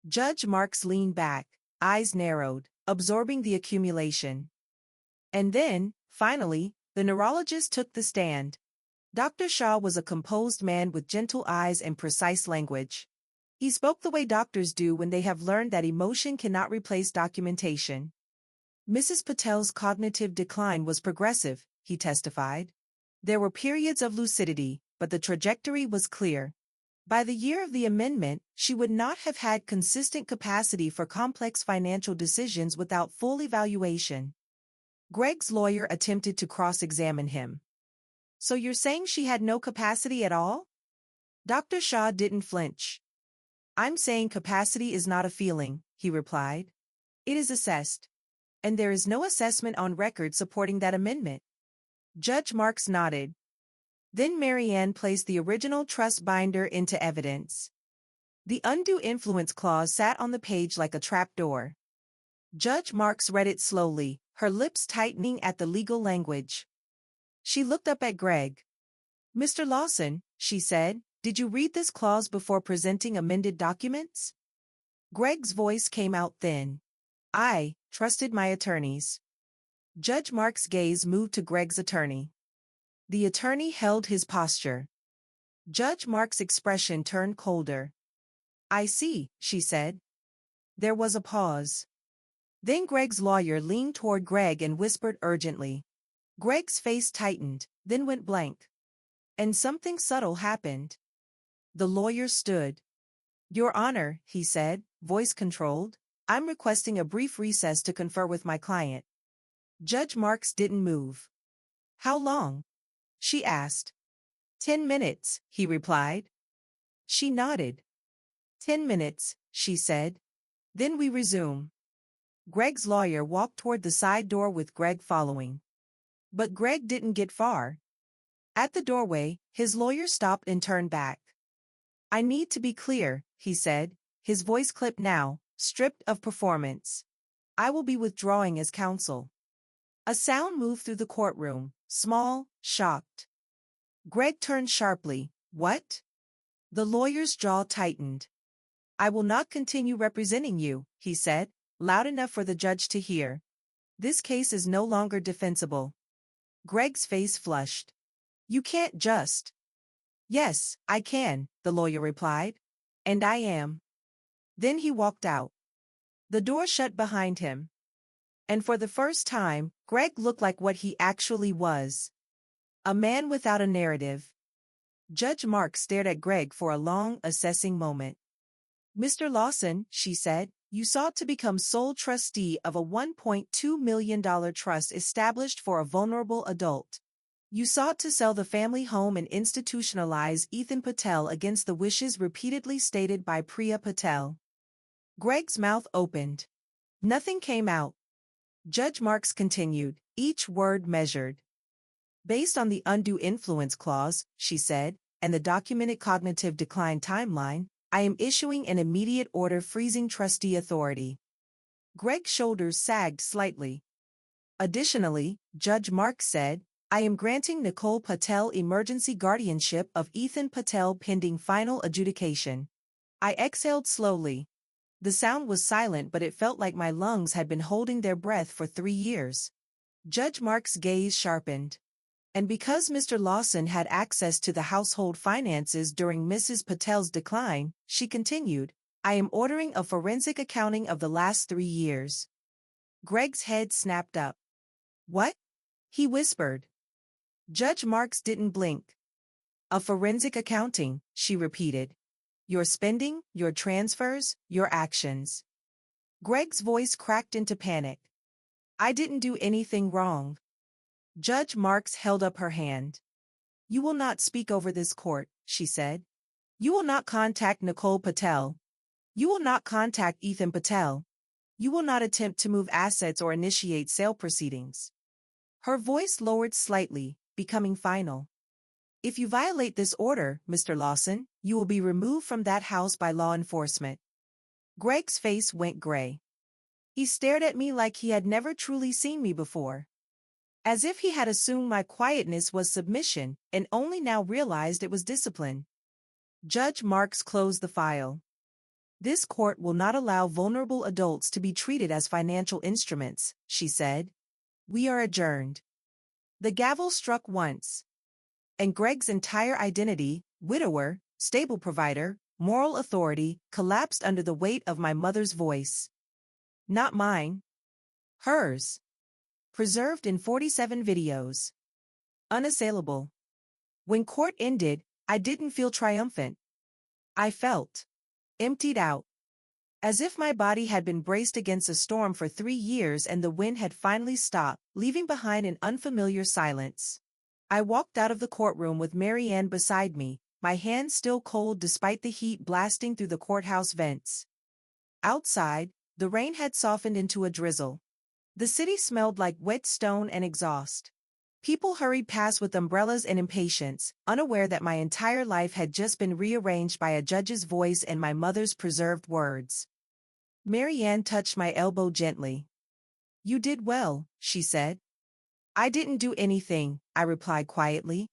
Judge Marks leaned back, eyes narrowed, absorbing the accumulation. And then, finally, the neurologist took the stand. Dr. Shaw was a composed man with gentle eyes and precise language. He spoke the way doctors do when they have learned that emotion cannot replace documentation. Mrs. Patel's cognitive decline was progressive, he testified. There were periods of lucidity, but the trajectory was clear. By the year of the amendment, she would not have had consistent capacity for complex financial decisions without full evaluation. Greg's lawyer attempted to cross-examine him. So you're saying she had no capacity at all? Dr. Shaw didn't flinch. I'm saying capacity is not a feeling, he replied. It is assessed. And there is no assessment on record supporting that amendment. Judge Marks nodded. Then Marianne placed the original trust binder into evidence. The undue influence clause sat on the page like a trapdoor. Judge Marks read it slowly, her lips tightening at the legal language. She looked up at Greg. Mr. Lawson, she said, did you read this clause before presenting amended documents? Greg's voice came out thin. I trusted my attorneys. Judge Marks' gaze moved to Greg's attorney. The attorney held his posture. Judge Marks' expression turned colder. I see, she said. There was a pause. Then Greg's lawyer leaned toward Greg and whispered urgently. Greg's face tightened, then went blank. And something subtle happened. The lawyer stood. Your Honor, he said, voice controlled, I'm requesting a brief recess to confer with my client. Judge Marks didn't move. How long? She asked. 10 minutes, he replied. She nodded. 10 minutes, she said. Then we resume. Greg's lawyer walked toward the side door with Greg following. But Greg didn't get far. At the doorway, his lawyer stopped and turned back. I need to be clear, he said, his voice clipped now, stripped of performance. I will be withdrawing as counsel. A sound moved through the courtroom, small, shocked. Greg turned sharply. What? The lawyer's jaw tightened. I will not continue representing you, he said, loud enough for the judge to hear. This case is no longer defensible. Greg's face flushed. You can't just. Yes, I can, the lawyer replied. And I am. Then he walked out. The door shut behind him. And for the first time, Greg looked like what he actually was. A man without a narrative. Judge Mark stared at Greg for a long, assessing moment. Mr. Lawson, she said, you sought to become sole trustee of a $1.2 million trust established for a vulnerable adult. You sought to sell the family home and institutionalize Ethan Patel against the wishes repeatedly stated by Priya Patel. Greg's mouth opened. Nothing came out. Judge Marks continued, each word measured. Based on the undue influence clause, she said, and the documented cognitive decline timeline, I am issuing an immediate order freezing trustee authority. Greg's shoulders sagged slightly. Additionally, Judge Marks said, I am granting Nicole Patel emergency guardianship of Ethan Patel pending final adjudication. I exhaled slowly. The sound was silent, but it felt like my lungs had been holding their breath for 3 years. Judge Mark's gaze sharpened. And because Mr. Lawson had access to the household finances during Mrs. Patel's decline, she continued, I am ordering a forensic accounting of the last 3 years. Greg's head snapped up. What? He whispered. Judge Marks didn't blink. A forensic accounting, she repeated. Your spending, your transfers, your actions. Greg's voice cracked into panic. I didn't do anything wrong. Judge Marks held up her hand. You will not speak over this court, she said. You will not contact Nicole Patel. You will not contact Ethan Patel. You will not attempt to move assets or initiate sale proceedings. Her voice lowered slightly, becoming final. If you violate this order, Mr. Lawson, you will be removed from that house by law enforcement. Greg's face went gray. He stared at me like he had never truly seen me before. As if he had assumed my quietness was submission and only now realized it was discipline. Judge Marks closed the file. This court will not allow vulnerable adults to be treated as financial instruments, she said. We are adjourned. The gavel struck once. And Greg's entire identity, widower, stable provider, moral authority, collapsed under the weight of my mother's voice. Not mine. Hers. Preserved in 47 videos. Unassailable. When court ended, I didn't feel triumphant. I felt emptied out. As if my body had been braced against a storm for 3 years and the wind had finally stopped, leaving behind an unfamiliar silence. I walked out of the courtroom with Mary Ann beside me, my hands still cold despite the heat blasting through the courthouse vents. Outside, the rain had softened into a drizzle. The city smelled like wet stone and exhaust. People hurried past with umbrellas and impatience, unaware that my entire life had just been rearranged by a judge's voice and my mother's preserved words. Mary Ann touched my elbow gently. You did well, she said. I didn't do anything, I replied quietly.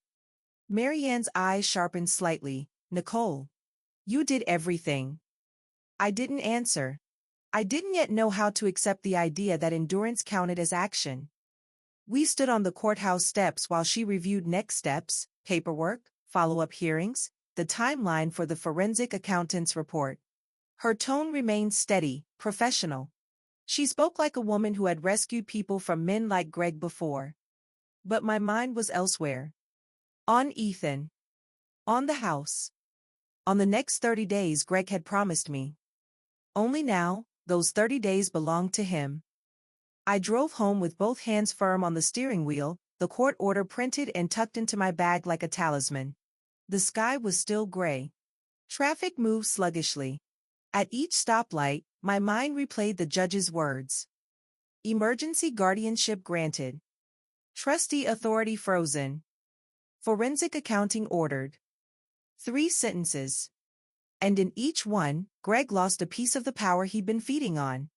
Mary Ann's eyes sharpened slightly. Nicole. You did everything. I didn't answer. I didn't yet know how to accept the idea that endurance counted as action. We stood on the courthouse steps while she reviewed next steps, paperwork, follow-up hearings, the timeline for the forensic accountant's report. Her tone remained steady, professional. She spoke like a woman who had rescued people from men like Greg before. But my mind was elsewhere. On Ethan. On the house. On the next 30 days Greg had promised me. Only now, those 30 days belonged to him. I drove home with both hands firm on the steering wheel, the court order printed and tucked into my bag like a talisman. The sky was still gray. Traffic moved sluggishly. At each stoplight, my mind replayed the judge's words. Emergency guardianship granted. Trustee authority frozen. Forensic accounting ordered. 3 sentences. And in each one, Greg lost a piece of the power he'd been feeding on.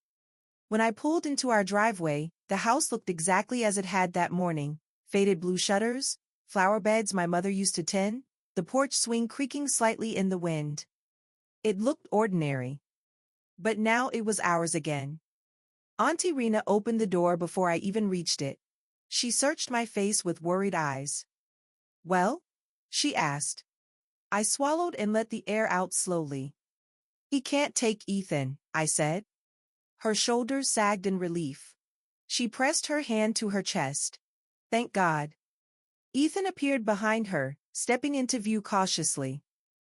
When I pulled into our driveway, the house looked exactly as it had that morning. Faded blue shutters, flower beds my mother used to tend, the porch swing creaking slightly in the wind. It looked ordinary. But now it was ours again. Auntie Rena opened the door before I even reached it. She searched my face with worried eyes. Well? She asked. I swallowed and let the air out slowly. He can't take Ethan, I said. Her shoulders sagged in relief. She pressed her hand to her chest. Thank God. Ethan appeared behind her, stepping into view cautiously.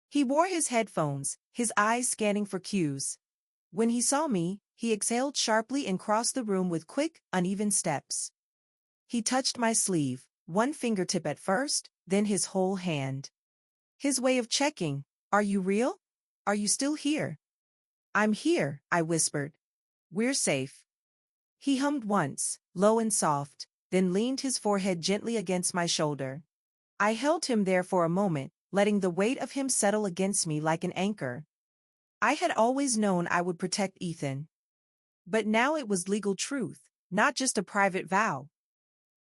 He wore his headphones, his eyes scanning for cues. When he saw me, he exhaled sharply and crossed the room with quick, uneven steps. He touched my sleeve, one fingertip at first, then his whole hand. His way of checking, are you real? Are you still here? I'm here, I whispered. We're safe. He hummed once, low and soft, then leaned his forehead gently against my shoulder. I held him there for a moment, letting the weight of him settle against me like an anchor. I had always known I would protect Ethan. But now it was legal truth, not just a private vow.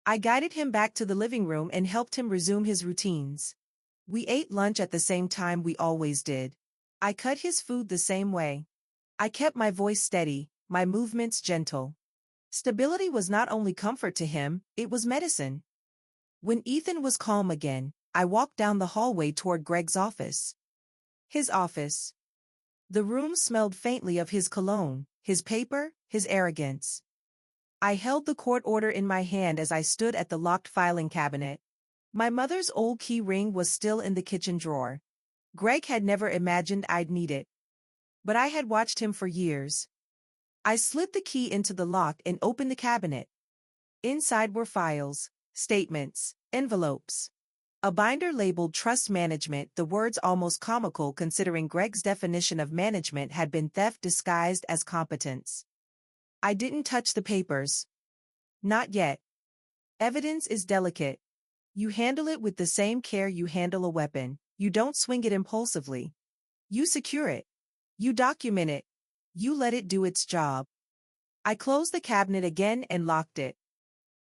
I guided him back to the living room and helped him resume his routines. We ate lunch at the same time we always did. I cut his food the same way. I kept my voice steady, my movements gentle. Stability was not only comfort to him, it was medicine. When Ethan was calm again, I walked down the hallway toward Greg's office. His office. The room smelled faintly of his cologne, his paper, his arrogance. I held the court order in my hand as I stood at the locked filing cabinet. My mother's old key ring was still in the kitchen drawer. Greg had never imagined I'd need it. But I had watched him for years. I slid the key into the lock and opened the cabinet. Inside were files, statements, envelopes. A binder labeled Trust Management, the words almost comical considering Greg's definition of management had been theft disguised as competence. I didn't touch the papers. Not yet. Evidence is delicate. You handle it with the same care you handle a weapon. You don't swing it impulsively. You secure it. You document it. You let it do its job. I closed the cabinet again and locked it.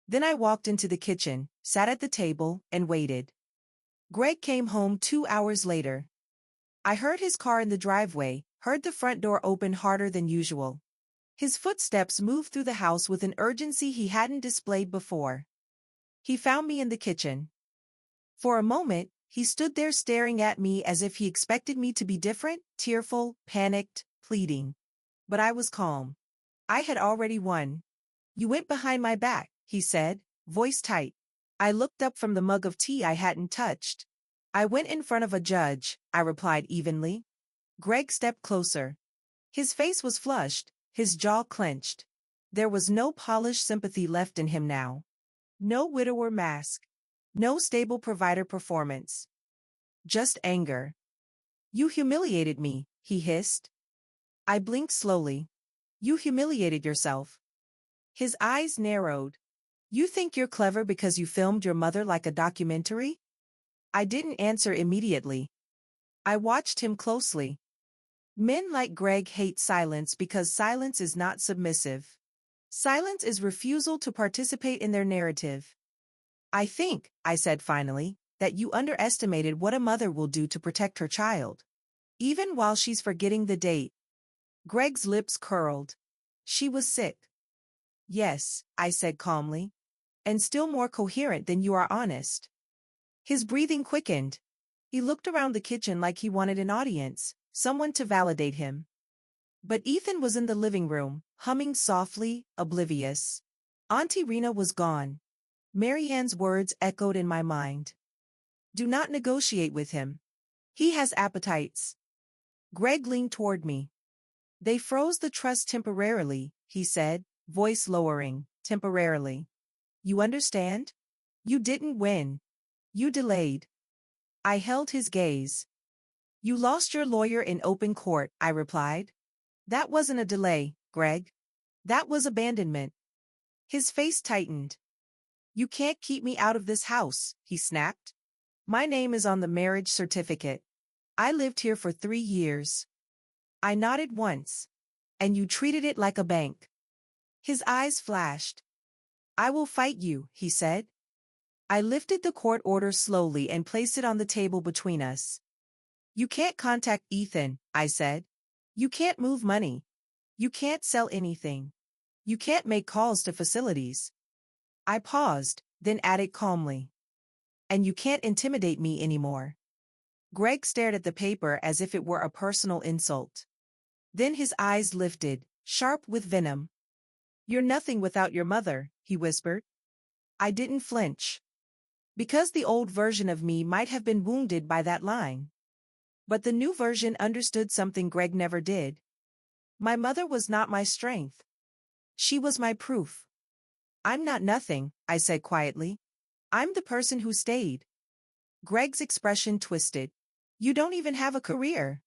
Then I walked into the kitchen, sat at the table, and waited. Greg came home 2 hours later. I heard his car in the driveway, heard the front door open harder than usual. His footsteps moved through the house with an urgency he hadn't displayed before. He found me in the kitchen. For a moment, he stood there staring at me as if he expected me to be different, tearful, panicked, pleading. But I was calm. I had already won. You went behind my back, he said, voice tight. I looked up from the mug of tea I hadn't touched. I went in front of a judge, I replied evenly. Greg stepped closer. His face was flushed, his jaw clenched. There was no polished sympathy left in him now. No widower mask. No stable provider performance. Just anger. You humiliated me, he hissed. I blinked slowly. You humiliated yourself. His eyes narrowed. You think you're clever because you filmed your mother like a documentary? I didn't answer immediately. I watched him closely. Men like Greg hate silence because silence is not submissive. Silence is refusal to participate in their narrative. I think, I said finally, that you underestimated what a mother will do to protect her child. Even while she's forgetting the date. Greg's lips curled. She was sick. Yes, I said calmly. And still more coherent than you are honest. His breathing quickened. He looked around the kitchen like he wanted an audience, someone to validate him. But Ethan was in the living room, humming softly, oblivious. Auntie Rena was gone. Marianne's words echoed in my mind. Do not negotiate with him. He has appetites. Greg leaned toward me. They froze the trust temporarily, he said, voice lowering, temporarily. You understand? You didn't win. You delayed. I held his gaze. You lost your lawyer in open court, I replied. That wasn't a delay, Greg. That was abandonment. His face tightened. You can't keep me out of this house, he snapped. My name is on the marriage certificate. I lived here for 3 years. I nodded once. And you treated it like a bank. His eyes flashed. I will fight you, he said. I lifted the court order slowly and placed it on the table between us. You can't contact Ethan, I said. You can't move money. You can't sell anything. You can't make calls to facilities. I paused, then added calmly. And you can't intimidate me anymore. Greg stared at the paper as if it were a personal insult. Then his eyes lifted, sharp with venom. You're nothing without your mother, he whispered. I didn't flinch. Because the old version of me might have been wounded by that line. But the new version understood something Greg never did. My mother was not my strength. She was my proof. I'm not nothing, I said quietly. I'm the person who stayed. Greg's expression twisted. You don't even have a career.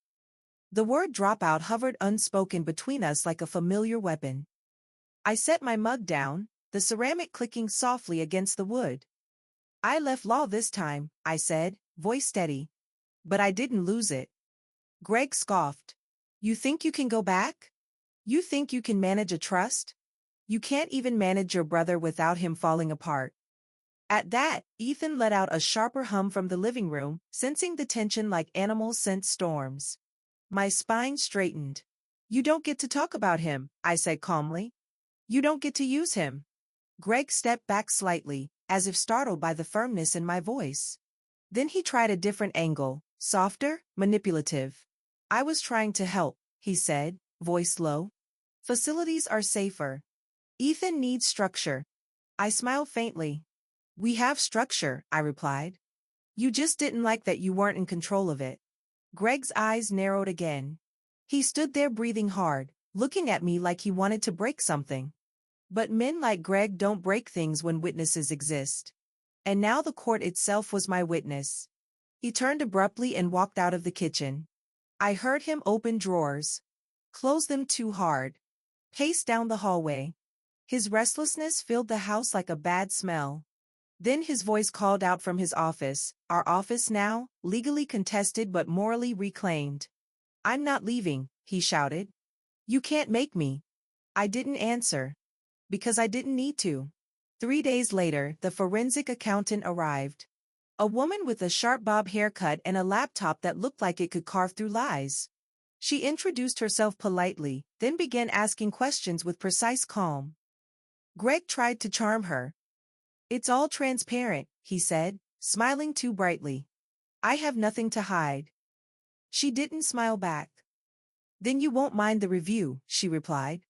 The word dropout hovered unspoken between us like a familiar weapon. I set my mug down, the ceramic clicking softly against the wood. I left law this time, I said, voice steady. But I didn't lose it. Greg scoffed. You think you can go back? You think you can manage a trust? You can't even manage your brother without him falling apart. At that, Ethan let out a sharper hum from the living room, sensing the tension like animals sense storms. My spine straightened. You don't get to talk about him, I said calmly. You don't get to use him. Greg stepped back slightly, as if startled by the firmness in my voice. Then he tried a different angle, softer, manipulative. I was trying to help, he said, voice low. Facilities are safer. Ethan needs structure. I smiled faintly. We have structure, I replied. You just didn't like that you weren't in control of it. Greg's eyes narrowed again. He stood there breathing hard, looking at me like he wanted to break something. But men like Greg don't break things when witnesses exist. And now the court itself was my witness. He turned abruptly and walked out of the kitchen. I heard him open drawers, close them too hard, pace down the hallway. His restlessness filled the house like a bad smell. Then his voice called out from his office, our office now, legally contested but morally reclaimed. I'm not leaving, he shouted. You can't make me. I didn't answer. Because I didn't need to. 3 days later, the forensic accountant arrived. A woman with a sharp bob haircut and a laptop that looked like it could carve through lies. She introduced herself politely, then began asking questions with precise calm. Greg tried to charm her. It's all transparent, he said, smiling too brightly. I have nothing to hide. She didn't smile back. Then you won't mind the review, she replied.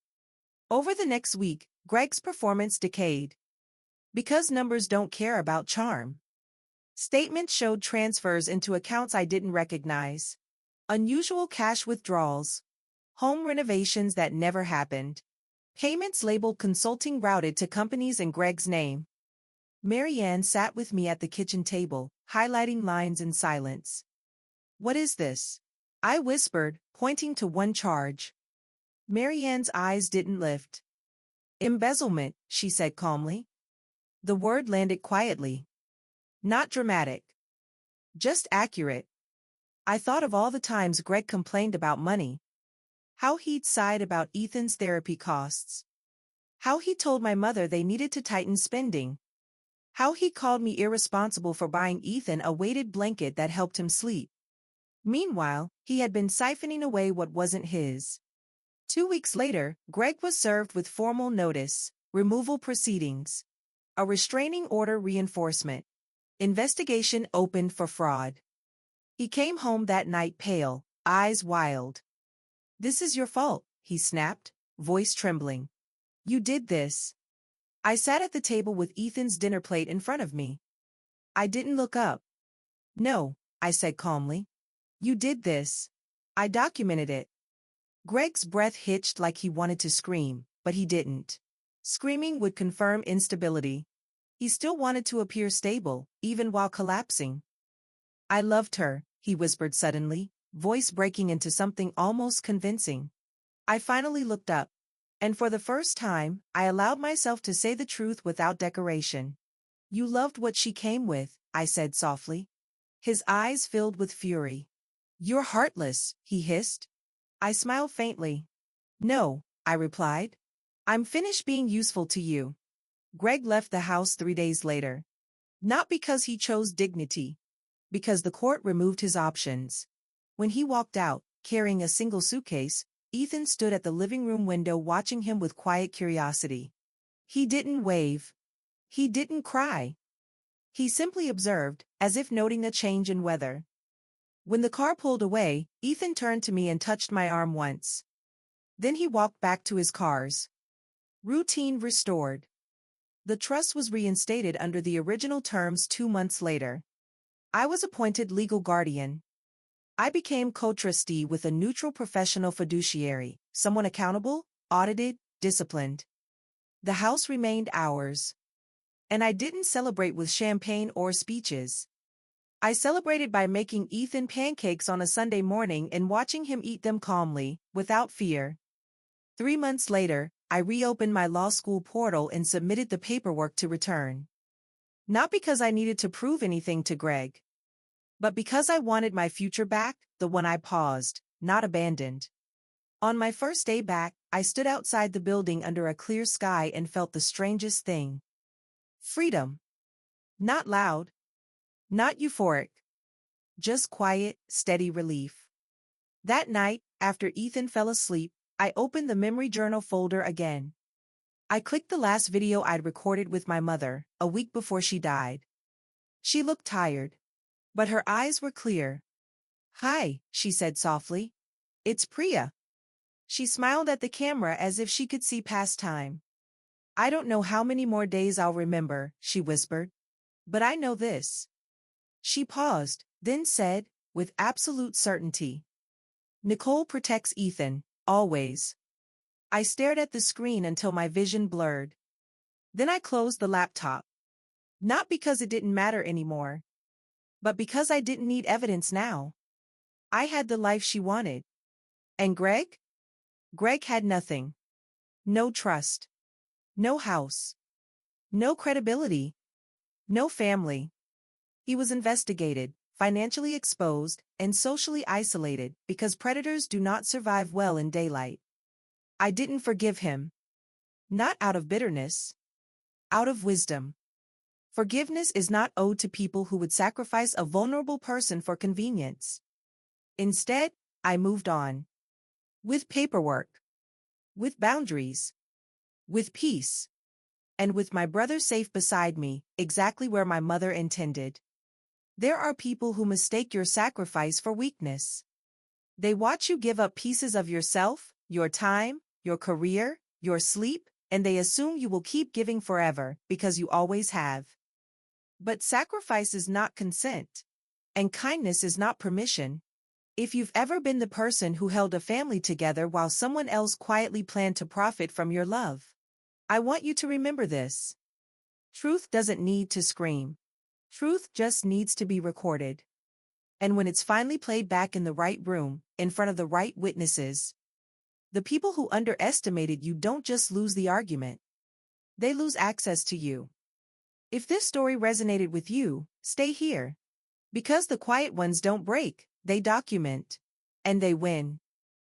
Over the next week, Greg's performance decayed. Because numbers don't care about charm. Statements showed transfers into accounts I didn't recognize. Unusual cash withdrawals. Home renovations that never happened. Payments labeled consulting routed to companies in Greg's name. Marianne sat with me at the kitchen table, highlighting lines in silence. What is this? I whispered, pointing to one charge. Marianne's eyes didn't lift. Embezzlement, she said calmly. The word landed quietly. Not dramatic. Just accurate. I thought of all the times Greg complained about money. How he'd sighed about Ethan's therapy costs. How he told my mother they needed to tighten spending. How he called me irresponsible for buying Ethan a weighted blanket that helped him sleep. Meanwhile, he had been siphoning away what wasn't his. 2 weeks later, Greg was served with formal notice, removal proceedings, a restraining order reinforcement. Investigation opened for fraud. He came home that night pale, eyes wild. This is your fault, he snapped, voice trembling. You did this. I sat at the table with Ethan's dinner plate in front of me. I didn't look up. No, I said calmly. You did this. I documented it. Greg's breath hitched like he wanted to scream, but he didn't. Screaming would confirm instability. He still wanted to appear stable, even while collapsing. I loved her, he whispered suddenly, voice breaking into something almost convincing. I finally looked up. And for the first time, I allowed myself to say the truth without decoration. You loved what she came with, I said softly. His eyes filled with fury. You're heartless, he hissed. I smiled faintly. No, I replied. I'm finished being useful to you. Greg left the house 3 days later. Not because he chose dignity. Because the court removed his options. When he walked out, carrying a single suitcase, Ethan stood at the living room window watching him with quiet curiosity. He didn't wave. He didn't cry. He simply observed, as if noting a change in weather. When the car pulled away, Ethan turned to me and touched my arm once. Then he walked back to his cars. Routine restored. The trust was reinstated under the original terms 2 months later. I was appointed legal guardian. I became co-trustee with a neutral professional fiduciary, someone accountable, audited, disciplined. The house remained ours. And I didn't celebrate with champagne or speeches. I celebrated by making Ethan pancakes on a Sunday morning and watching him eat them calmly, without fear. 3 months later, I reopened my law school portal and submitted the paperwork to return. Not because I needed to prove anything to Greg. But because I wanted my future back, the one I paused, not abandoned. On my first day back, I stood outside the building under a clear sky and felt the strangest thing. Freedom. Not loud. Not euphoric. Just quiet, steady relief. That night, after Ethan fell asleep, I opened the memory journal folder again. I clicked the last video I'd recorded with my mother, a week before she died. She looked tired, but her eyes were clear. "Hi," she said softly. "It's Priya." She smiled at the camera as if she could see past time. "I don't know how many more days I'll remember," she whispered. "But I know this." She paused, then said, with absolute certainty, "Nicole protects Ethan, always." I stared at the screen until my vision blurred. Then I closed the laptop. Not because it didn't matter anymore, but because I didn't need evidence now. I had the life she wanted. And Greg? Greg had nothing. No trust. No house. No credibility. No family. He was investigated, financially exposed, and socially isolated because predators do not survive well in daylight. I didn't forgive him. Not out of bitterness. Out of wisdom. Forgiveness is not owed to people who would sacrifice a vulnerable person for convenience. Instead, I moved on. With paperwork. With boundaries. With peace. And with my brother safe beside me, exactly where my mother intended. There are people who mistake your sacrifice for weakness. They watch you give up pieces of yourself, your time, your career, your sleep, and they assume you will keep giving forever because you always have. But sacrifice is not consent. And kindness is not permission. If you've ever been the person who held a family together while someone else quietly planned to profit from your love, I want you to remember this. Truth doesn't need to scream. Truth just needs to be recorded. And when it's finally played back in the right room, in front of the right witnesses, the people who underestimated you don't just lose the argument. They lose access to you. If this story resonated with you, stay here. Because the quiet ones don't break, they document. And they win.